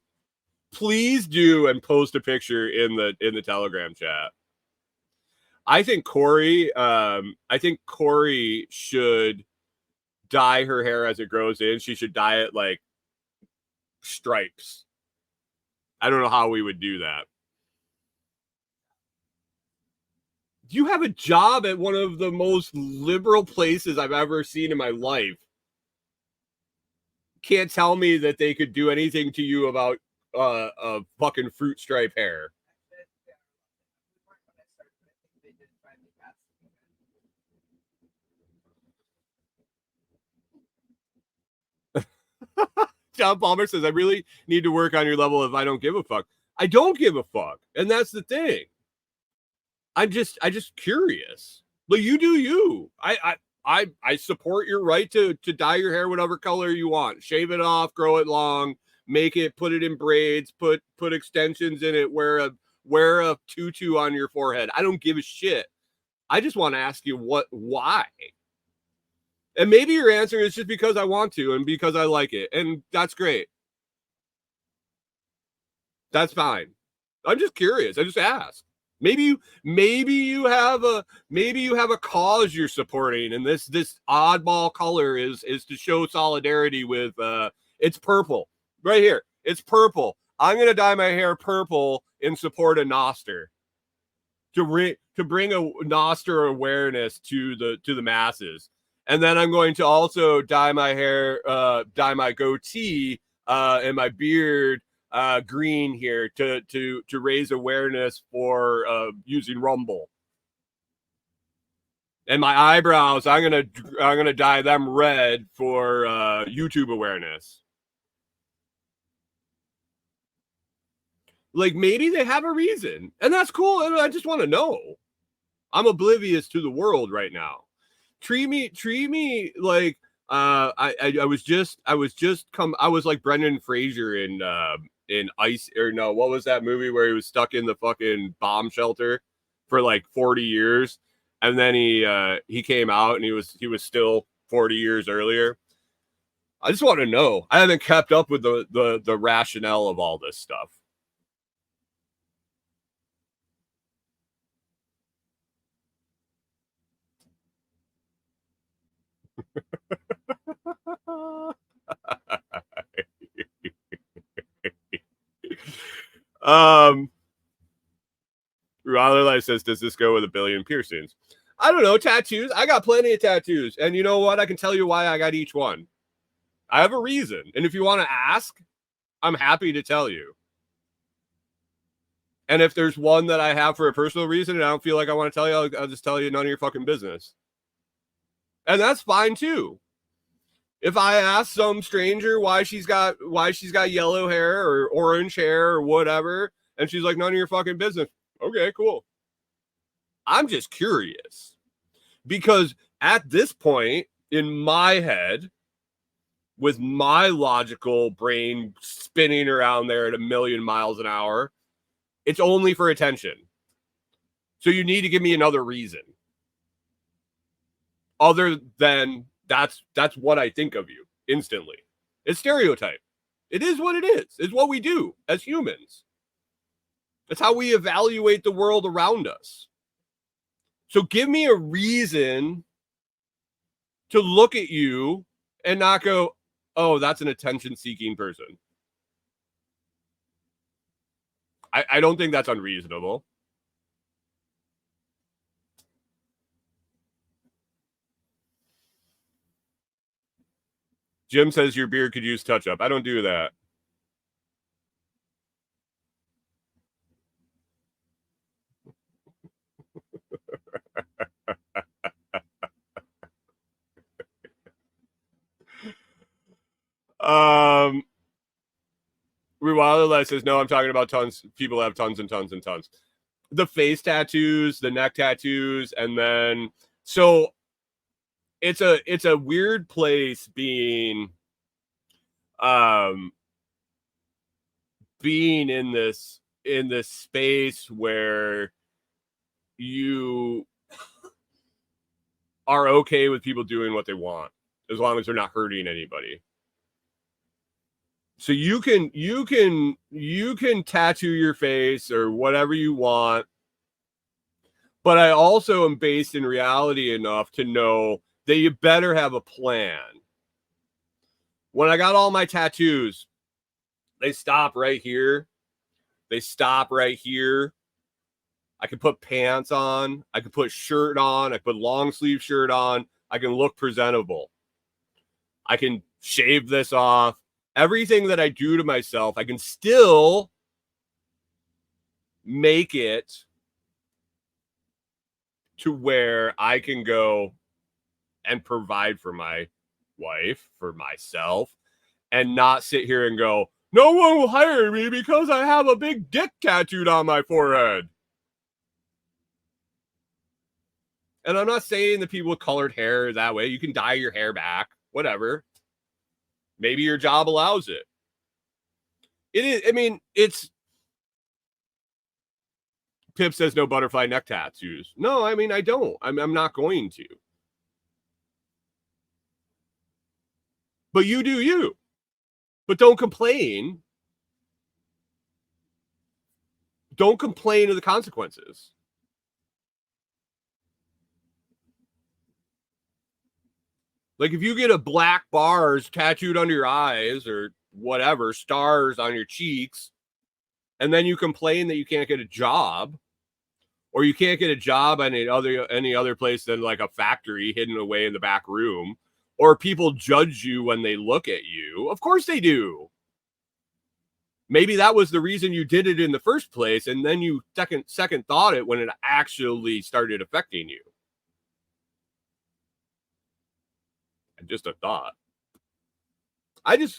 and post a picture in the Telegram chat. I think Corey should dye her hair as it grows in. She should dye it like stripes. I don't know how we would do that. You have a job at one of the most liberal places I've ever seen in my life. Can't tell me that they could do anything to you about a fucking fruit stripe hair. John Palmer says, I really need to work on your level of I don't give a fuck. I don't give a fuck. And that's the thing. I'm just curious. But you do you. I support your right to dye your hair whatever color you want. Shave it off, grow it long, put it in braids, put extensions in it, wear a tutu on your forehead. I don't give a shit. I just want to ask you why. And maybe your answer is just because I want to and because I like it. And that's great. That's fine. I'm just curious. I just ask. Maybe you have a cause you're supporting, and this oddball color is to show solidarity with it's purple. Right here. It's purple. I'm gonna dye my hair purple in support of Noster. To bring a Noster awareness to the masses. And then I'm going to also dye my hair, dye my goatee and my beard green here to raise awareness for using Rumble. And my eyebrows, I'm gonna dye them red for YouTube awareness. Like maybe they have a reason, and that's cool. And I just want to know. I'm oblivious to the world right now. Treat me like I was like Brendan Fraser in Ice, or no, what was that movie where he was stuck in the fucking bomb shelter for like 40 years, and then he came out and he was still 40 years earlier. I just want to know. I haven't kept up with the rationale of all this stuff. Life says, does this go with a billion piercings? I don't know. Tattoos. I got plenty of tattoos. And you know what? I can tell you why I got each one. I have a reason. And if you want to ask, I'm happy to tell you. And if there's one that I have for a personal reason and I don't feel like I want to tell you, I'll just tell you none of your fucking business. And that's fine too. If I ask some stranger why she's got yellow hair or orange hair or whatever, and she's like, none of your fucking business. Okay, cool. I'm just curious. Because at this point in my head, with my logical brain spinning around there at 1,000,000 miles an hour, it's only for attention. So you need to give me another reason. Other than that's what I think of you instantly. It's stereotype. It is what it is. It's what we do as humans. That's how we evaluate the world around us. So give me a reason to look at you and not go, oh, that's an attention-seeking person. I don't think that's unreasonable. Jim says your beard could use touch-up. I don't do that. Rewilder says, no, I'm talking about tons. People have tons and tons and tons. the face tattoos, the neck tattoos, and then so it's a weird place being being in this space where you are okay with people doing what they want as long as they're not hurting anybody. So you can tattoo your face or whatever you want, but I also am based in reality enough to know that you better have a plan. When I got all my tattoos, they stop right here. They stop right here. I can put pants on. I can put shirt on. I put long sleeve shirt on. I can look presentable. I can shave this off. Everything that I do to myself, I can still make it to where I can go and provide for my wife, for myself, and not sit here and go, no one will hire me because I have a big dick tattooed on my forehead. And I'm not saying that people with colored hair that way. You can dye your hair back, whatever. Maybe your job allows it. It is, I mean, it's, Pip says no butterfly neck tattoos. No, I mean, I don't. I'm not going to. But you do you. But don't complain. Don't complain of the consequences. Like if you get a black bars tattooed under your eyes or whatever, stars on your cheeks, and then you complain that you can't get a job, or you can't get a job at any other place than like a factory hidden away in the back room, or people judge you when they look at you. Of course they do. Maybe that was the reason you did it in the first place, and then you second thought it when it actually started affecting you. Just a thought. I've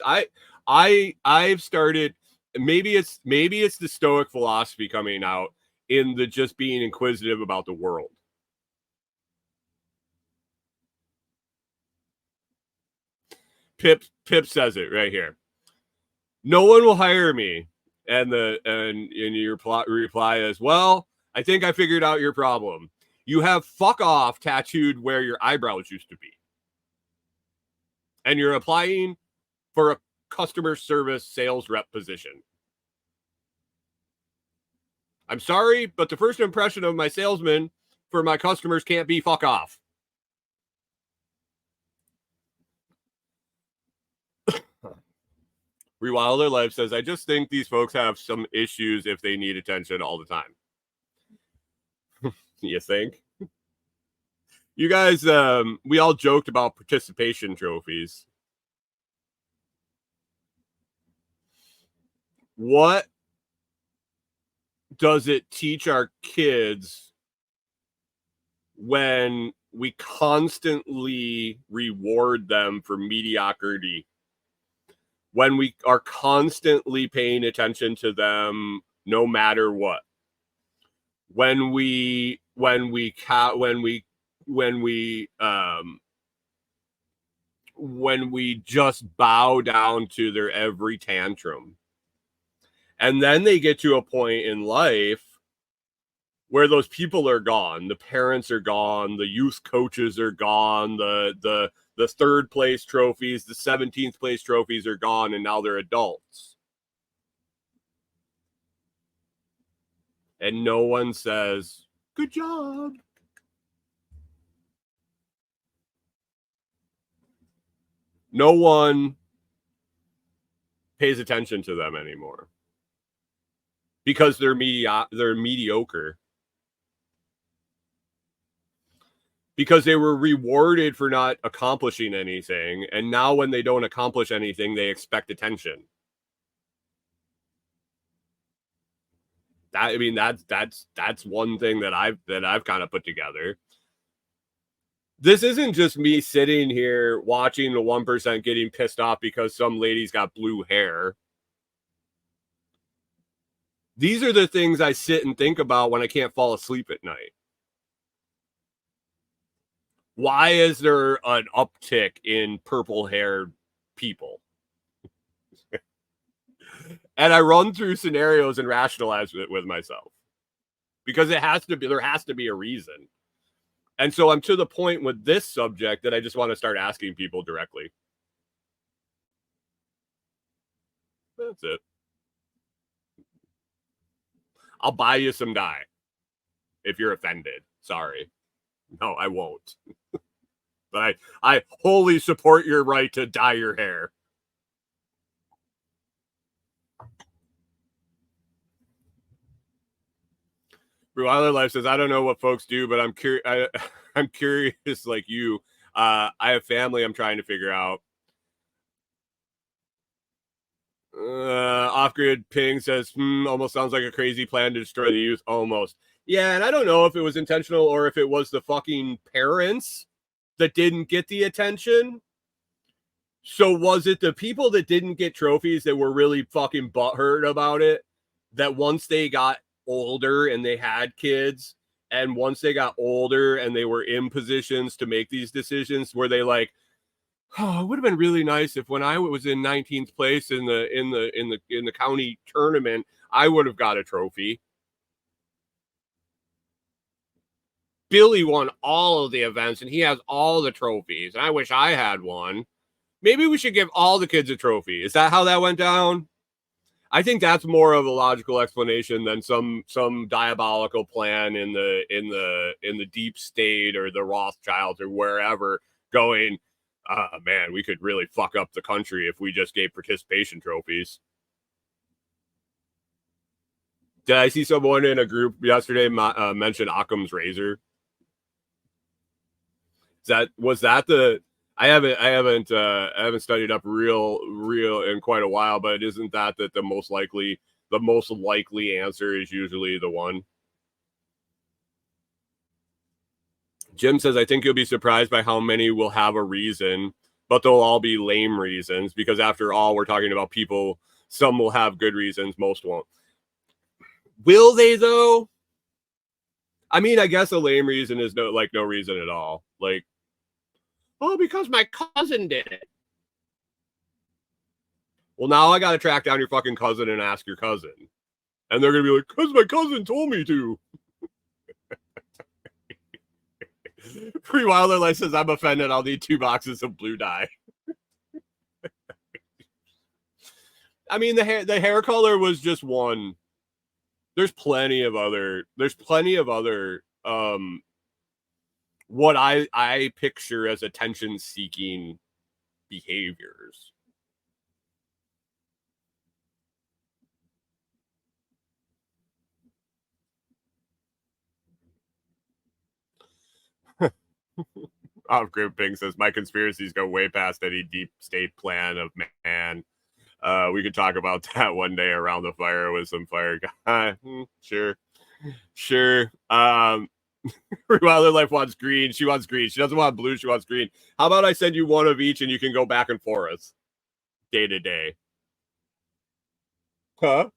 started, maybe it's the Stoic philosophy coming out in the just being inquisitive about the world. Pip says it right here. No one will hire me. And your reply is, well, I think I figured out your problem. You have fuck off tattooed where your eyebrows used to be. And you're applying for a customer service sales rep position. I'm sorry, but the first impression of my salesman for my customers can't be fuck off. Rewilder Life says, I just think these folks have some issues if they need attention all the time. You think? You guys, we all joked about participation trophies. What does it teach our kids when we constantly reward them for mediocrity? When we are constantly paying attention to them no matter what? When we just bow down to their every tantrum. And then they get to a point in life where those people are gone. The parents are gone. The youth coaches are gone. The third place trophies, the 17th place trophies are gone, and now they're adults. And no one says, good job. No one pays attention to them anymore because they're mediocre. Because they were rewarded for not accomplishing anything, and now when they don't accomplish anything, they expect attention. That's one thing that I've kind of put together. This isn't just me sitting here watching the 1% getting pissed off because some lady's got blue hair. These are the things I sit and think about when I can't fall asleep at night. Why is there an uptick in purple-haired people? And I run through scenarios and rationalize it with myself. Because there has to be a reason. And so I'm to the point with this subject that I just want to start asking people directly. That's it. I'll buy you some dye if you're offended. Sorry. No, I won't. But I wholly support your right to dye your hair. Weiler Life says, I don't know what folks do, but I'm curious. I'm curious, like you. I have family I'm trying to figure out. Off-grid ping says, almost sounds like a crazy plan to destroy the youth. Almost. Yeah, and I don't know if it was intentional or if it was the fucking parents that didn't get the attention. So was it the people that didn't get trophies that were really fucking butthurt about it? That once they got older and they had kids, and once they got older and they were in positions to make these decisions, were they like, oh, it would have been really nice if when I was in 19th place in the county tournament, I would have got a trophy. Billy won all of the events and he has all the trophies, and I wish I had one. Maybe we should give all the kids a trophy. Is that how that went down? I think that's more of a logical explanation than some diabolical plan in the deep state or the Rothschilds or wherever going, man, we could really fuck up the country if we just gave participation trophies. Did I see someone in a group yesterday mention Occam's razor? Was that the? I haven't studied up real in quite a while, but isn't that the most likely answer is usually the one? Jim says, I think you'll be surprised by how many will have a reason, but they'll all be lame reasons, because after all, we're talking about people. Some will have good reasons, most won't. Will they though? I mean, I guess a lame reason is no reason at all. Like, oh, because my cousin did it. Well, now I got to track down your fucking cousin and ask your cousin. And they're going to be like, because my cousin told me to. Free Wilder Life says, I'm offended. I'll need 2 boxes of blue dye. I mean, the hair color was just one. There's plenty of other what I picture as attention-seeking behaviors. Off-grid ping says, my conspiracies go way past any deep state plan of man. We could talk about that one day around the fire with some fire guy. Sure. Wilder Life wants green. She wants green. She doesn't want blue. She wants green. How about I send you one of each and you can go back and forth day to day? Huh?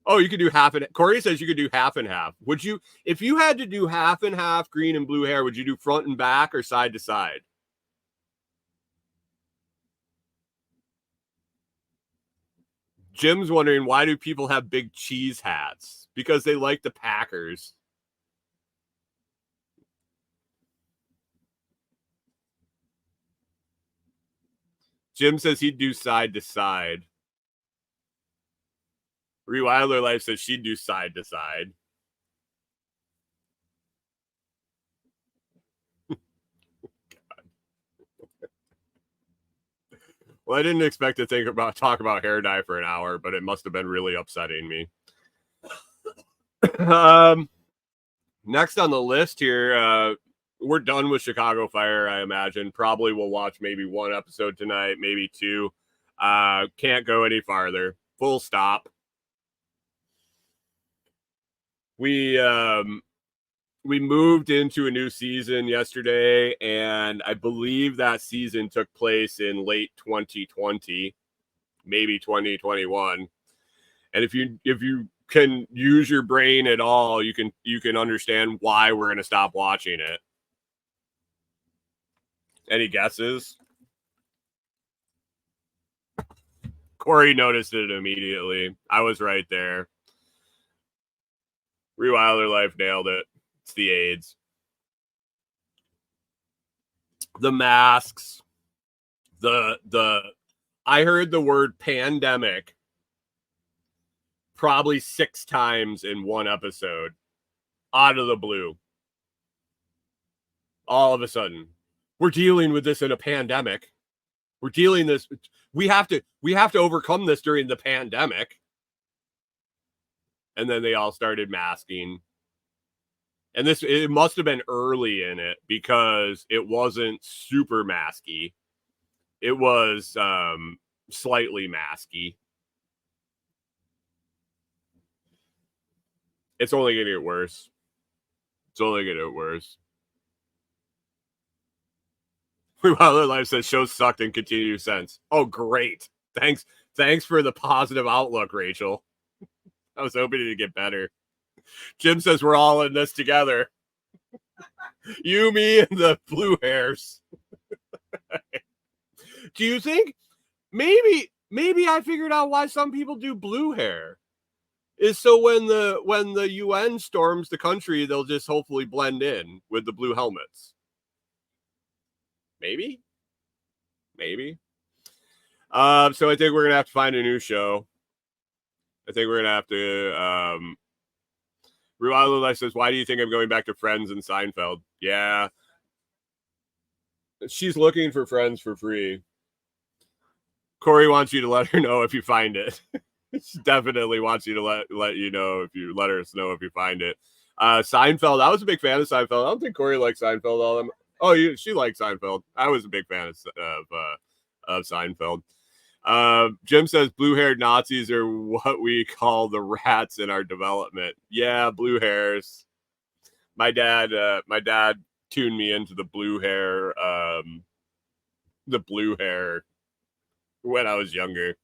Oh, you could do half and Corey says you could do half and half. Would you, if you had to do half and half green and blue hair, would you do front and back or side to side? Jim's wondering, why do people have big cheese hats? Because they like the Packers. Jim says he'd do side to side. Rewilder Life says she'd do side to side. Well, I didn't expect to talk about hair dye for an hour, but it must have been really upsetting me. Next on the list here, we're done with Chicago Fire, I imagine. Probably we'll watch maybe 1 episode tonight, maybe 2. Can't go any farther. Full stop. We moved into a new season yesterday, and I believe that season took place in late 2020, maybe 2021. And if you can use your brain at all, you can understand why we're going to stop watching it. Any guesses? Corey noticed it immediately. I was right there. Rewilder Life nailed it. It's the AIDS. The masks. I heard the word pandemic probably 6 times in one episode. Out of the blue. All of a sudden. We're dealing with this in a pandemic. We're dealing this. We have to overcome this during the pandemic. And then they all started masking. And it must have been early in it because it wasn't super masky. It was slightly masky. It's only going to get worse. It's only going to get worse. Wilder Life says show sucked and continue sense. Oh, great. Thanks for the positive outlook, Rachel. I was hoping to get better. Jim says we're all in this together. You, me, and the blue hairs. Do you think maybe I figured out why some people do blue hair? Is so when the UN storms the country, they'll just hopefully blend in with the blue helmets. Maybe. So I think we're gonna have to find a new show. I think we're gonna have to. Rualo Life says, "Why do you think I'm going back to Friends and Seinfeld?" Yeah, she's looking for Friends for free. Corey wants you to let her know if you find it. She definitely wants you to let you know if you let us know if you find it. Seinfeld. I was a big fan of Seinfeld. I don't think Corey likes Seinfeld all them. Oh, she liked Seinfeld. I was a big fan of Seinfeld. Jim says blue-haired Nazis are what we call the rats in our development. Yeah, blue hairs. My dad tuned me into the blue hair when I was younger.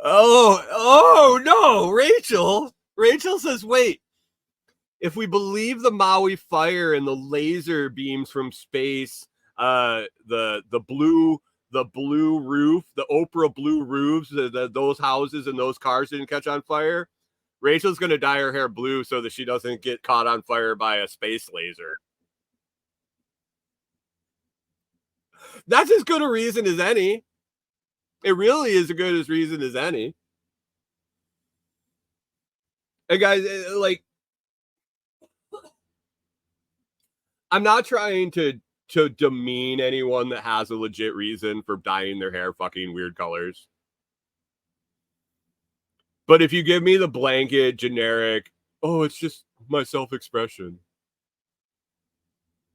Oh no, Rachel. Rachel says, wait. If we believe the Maui fire and the laser beams from space, the blue roof, the Oprah blue roofs, those houses and those cars didn't catch on fire, Rachel's gonna dye her hair blue so that she doesn't get caught on fire by a space laser. That's as good a reason as any. It really is as good a reason as any. And guys, like, I'm not trying to demean anyone that has a legit reason for dyeing their hair fucking weird colors. But if you give me the blanket, generic, oh, it's just my self-expression.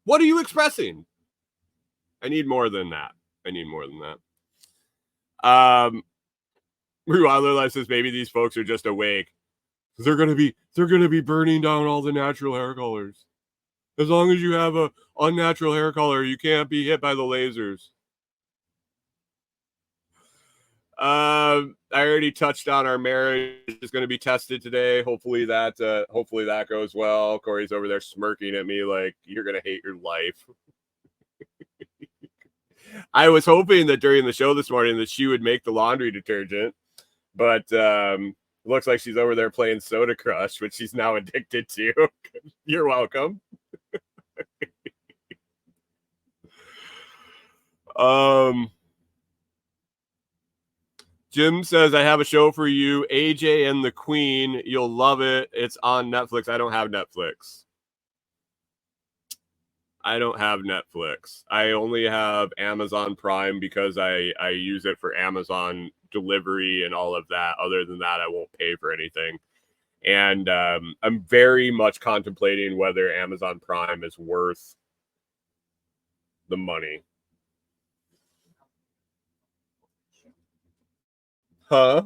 What are you expressing? I need more than that. Rewiler Life says maybe these folks are just awake. They're gonna be burning down all the natural hair colors. As long as you have a unnatural hair color, you can't be hit by the lasers. I already touched on our marriage is going to be tested today. Hopefully that goes well. Corey's over there smirking at me like you're going to hate your life. I was hoping that during the show this morning that she would make the laundry detergent, but it looks like she's over there playing Soda Crush, which she's now addicted to. You're welcome. Jim says, I have a show for you, AJ and the Queen. You'll love it. It's on Netflix. I don't have Netflix. I only have Amazon Prime because I use it for Amazon delivery and all of that. Other than that, I won't pay for anything. And I'm very much contemplating whether Amazon Prime is worth the money. Huh?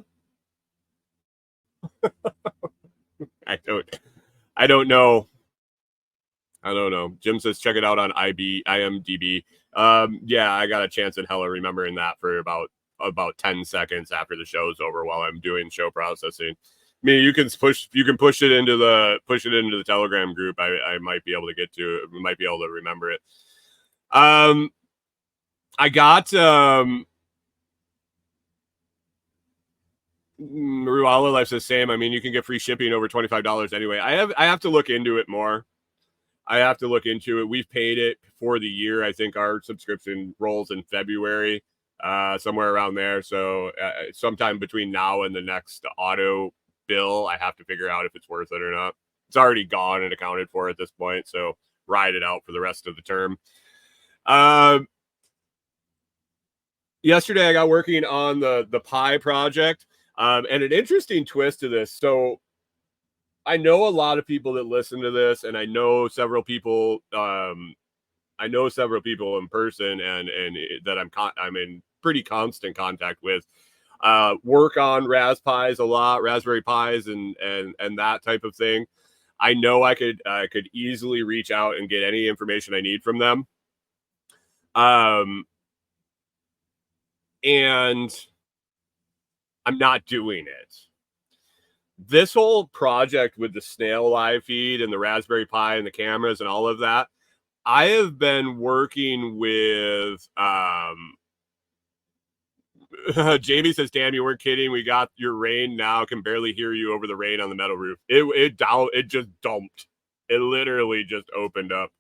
I don't know. Jim says check it out on IMDb. Yeah, I got a chance in hella remembering that for about about 10 seconds after the show's over while I'm doing show processing. I mean, you can push it into the Telegram group. I might be able to get to it. Might be able to remember it. I got Ruala Life says same. I mean, you can get free shipping over $25 anyway. I have to look into it more. I have to look into it. We've paid it for the year. I think our subscription rolls in February, somewhere around there. So sometime between now and the next auto bill, I have to figure out if it's worth it or not. It's already gone and accounted for at this point, so ride it out for the rest of the term. Yesterday I got working on the Pi project, and an interesting twist to this. So I know a lot of people that listen to this, and I know several people in person and that I'm in pretty constant contact with. Work on Raspberry Pis and that type of thing. I know I could easily reach out and get any information I need from them. And I'm not doing it. This whole project with the snail live feed and the Raspberry Pi and the cameras and all of that, I have been working with Jamie says, damn, you weren't kidding. We got your rain now. Can barely hear you over the rain on the metal roof. It just dumped. It literally just opened up.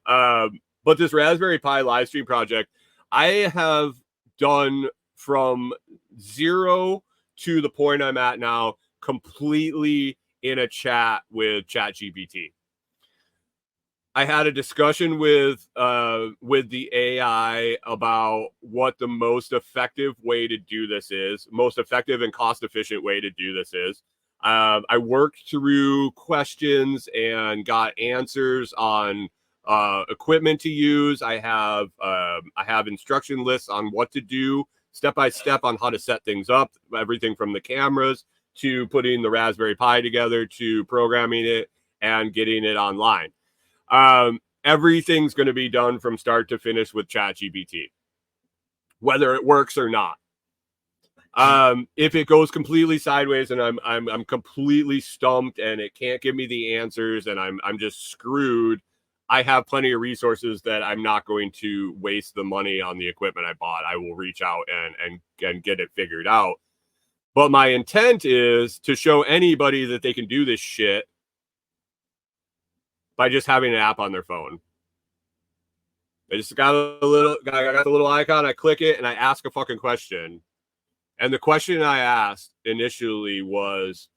But this Raspberry Pi live stream project, I have done from zero to the point I'm at now completely in a chat with ChatGPT. I had a discussion with the AI about what the most effective way to do this is, most effective and cost efficient way to do this is. I worked through questions and got answers on equipment to use. I have instruction lists on what to do step by step on how to set things up, everything from the cameras to putting the Raspberry Pi together to programming it and getting it online. Everything's going to be done from start to finish with ChatGPT, whether it works or not. If it goes completely sideways and I'm completely stumped and it can't give me the answers and I'm just screwed, I have plenty of resources that I'm not going to waste the money on the equipment I bought. I will reach out and get it figured out. But my intent is to show anybody that they can do this shit by just having an app on their phone. I just got the little icon. I click it and I ask a fucking question. And the question I asked initially was,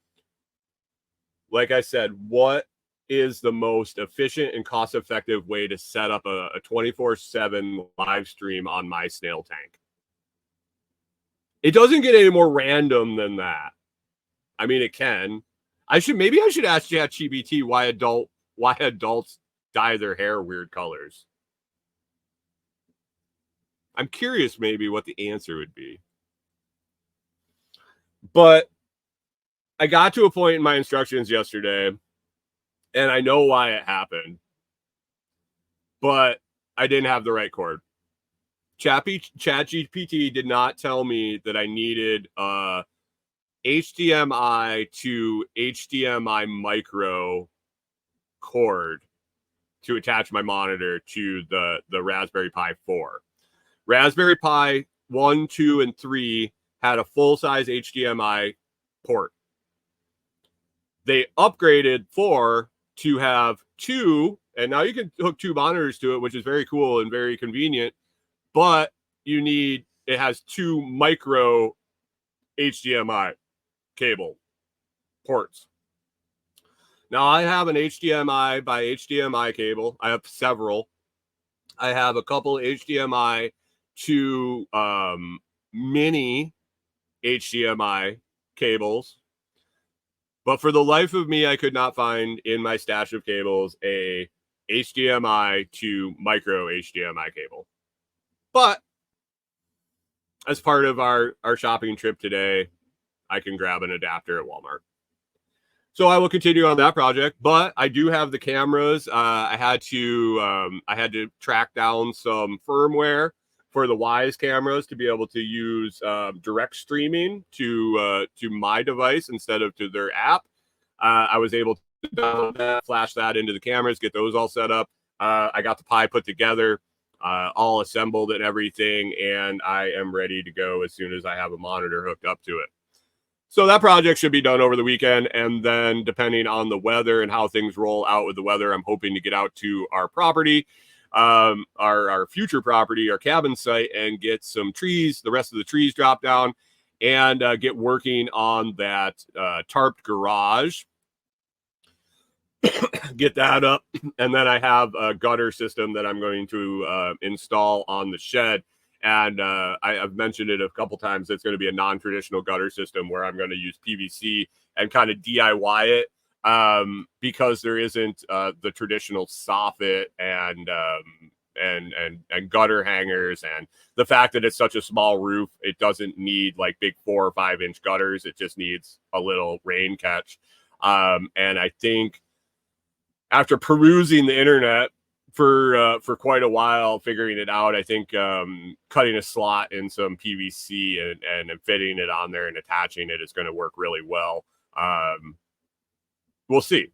like I said, what is the most efficient and cost-effective way to set up a 24/7 live stream on my snail tank? It doesn't get any more random than that. I mean, it can. Maybe I should ask ChatGPT why adults dye their hair weird colors. I'm curious maybe what the answer would be. But I got to a point in my instructions yesterday, and I know why it happened, but I didn't have the right cord. ChatGPT did not tell me that I needed HDMI to HDMI micro cord to attach my monitor to the Raspberry Pi 4. Raspberry Pi 1, 2, and 3 had a full-size HDMI port. They upgraded 4 to have 2, and now you can hook 2 monitors to it, which is very cool and very convenient, but it has 2 micro HDMI cable ports. Now, I have an HDMI by HDMI cable. I have several. I have a couple HDMI to mini HDMI cables. But for the life of me, I could not find in my stash of cables a HDMI to micro HDMI cable. But as part of our shopping trip today, I can grab an adapter at Walmart. So I will continue on that project, but I do have the cameras. I had to track down some firmware for the Wise cameras to be able to use direct streaming to my device instead of to their app. I was able to download that, flash that into the cameras, get those all set up. I got the Pi put together, all assembled and everything, and I am ready to go as soon as I have a monitor hooked up to it. So that project should be done over the weekend, and then depending on the weather and how things roll out with the weather, I'm hoping to get out to our property, our future property, our cabin site, and get some trees, the rest of the trees dropped down, and get working on that tarped garage. Get that up, and then I have a gutter system that I'm going to install on the shed. And I've mentioned it a couple times. It's going to be a non-traditional gutter system where I'm going to use PVC and kind of DIY it because there isn't the traditional soffit and gutter hangers, and the fact that it's such a small roof, it doesn't need like big 4 or 5 inch gutters. It just needs a little rain catch. And I think after perusing the internet for quite a while, figuring it out, I think cutting a slot in some PVC and fitting it on there and attaching it is going to work really well. We'll see.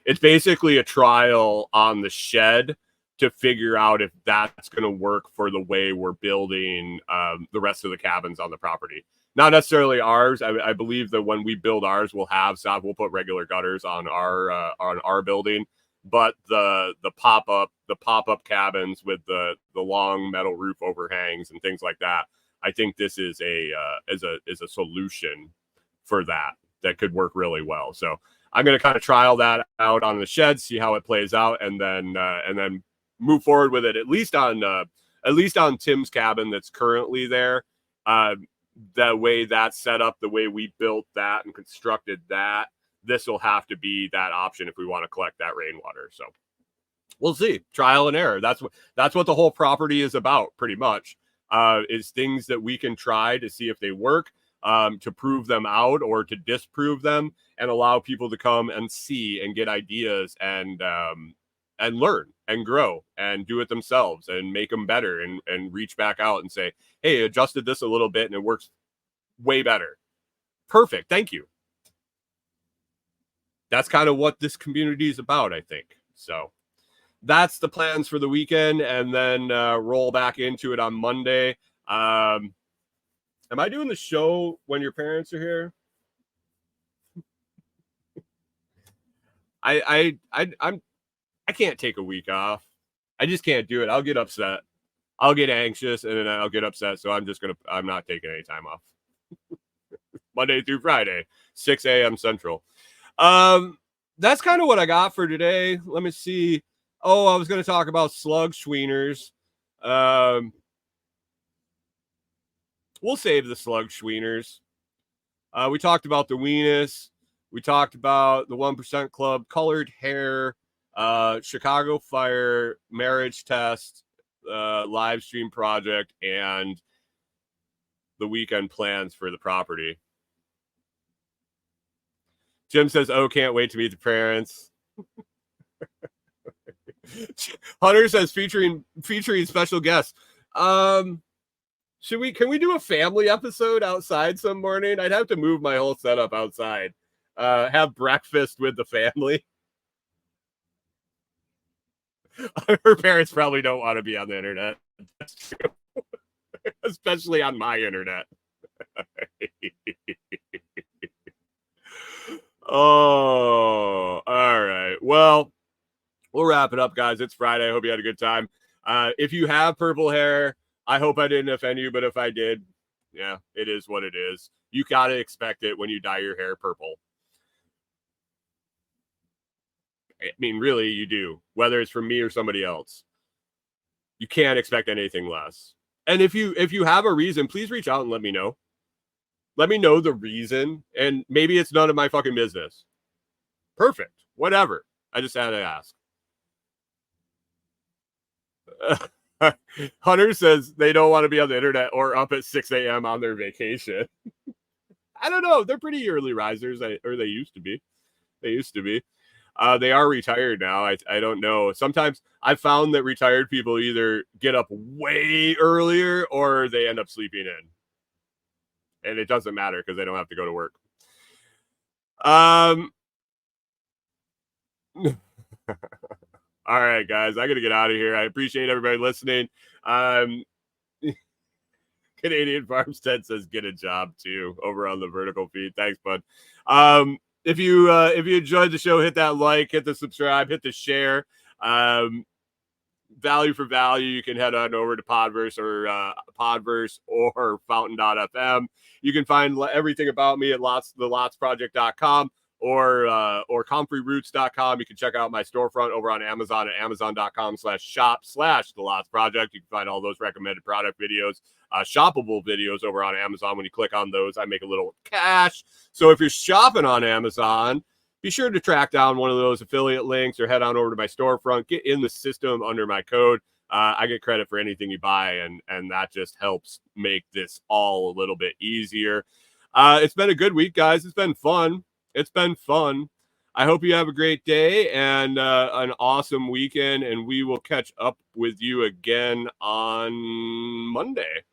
It's basically a trial on the shed to figure out if that's going to work for the way we're building the rest of the cabins on the property. Not necessarily ours. I believe that when we build ours, we'll put regular gutters on our building. But the pop-up cabins with the long metal roof overhangs and things like that, I think this is a solution for that could work really well. So I'm going to kind of trial that out on the shed, see how it plays out, and then move forward with it at least on Tim's cabin that's currently there. That way that's set up, the way we built that and constructed that, this will have to be that option if we want to collect that rainwater. So we'll see. Trial and error. That's what the whole property is about, pretty much. Is things that we can try to see if they work, to prove them out or to disprove them, and allow people to come and see and get ideas and learn and grow and do it themselves and make them better and reach back out and say, hey, adjusted this a little bit and it works way better. Perfect. Thank you. That's kind of what this community is about, I think. So that's the plans for the weekend, and then roll back into it on Monday. Am I doing the show when your parents are here? I can't take a week off. I just can't do it. I'll get upset. I'll get anxious, and then I'll get upset. So I'm not taking any time off. Monday through Friday, 6 a.m. Central. That's kind of what I got for today. Let me see. Oh, I was going to talk about slug schweeners. We'll save the slug schweeners. We talked about the Wenis. We talked about the 1% Club, colored hair, Chicago Fire, marriage test, live stream project, and the weekend plans for the property. Jim says, oh, can't wait to meet the parents. Hunter says, featuring special guests. Can we do a family episode outside some morning? I'd have to move my whole setup outside. Have breakfast with the family. Her parents probably don't want to be on the internet. That's true. Especially on my internet. Oh, all right. Well, we'll wrap it up, guys. It's Friday. I hope you had a good time. If you have purple hair, I hope I didn't offend you, but if I did, yeah, it is what it is. You got to expect it when you dye your hair purple. I mean, really, you do, whether it's from me or somebody else. You can't expect anything less. And if you have a reason, please reach out and let me know. Let me know the reason, and maybe it's none of my fucking business. Perfect. Whatever. I just had to ask. Hunter says they don't want to be on the internet or up at 6 a.m. on their vacation. I don't know. They're pretty early risers, or they used to be. They are retired now. I don't know. Sometimes I found that retired people either get up way earlier or they end up sleeping in. And it doesn't matter because they don't have to go to work. All right, guys, I got to get out of here. I appreciate everybody listening. Canadian Farmstead says get a job too over on the vertical feed. Thanks, bud. If you enjoyed the show, hit that like, hit the subscribe, hit the share. Value for value, you can head on over to Podverse or Fountain.fm. You can find everything about me at thelotsproject.com or comfrey.roots.com. You can check out my storefront over on Amazon at amazon.com/shop/thelotsproject. You can find all those recommended product videos, shoppable videos over on Amazon. When you click on those, I make a little cash. So if you're shopping on Amazon, be sure to track down one of those affiliate links or head on over to my storefront. Get in the system under my code. I get credit for anything you buy, and that just helps make this all a little bit easier. It's been a good week, guys. It's been fun. I hope you have a great day and an awesome weekend, and we will catch up with you again on Monday.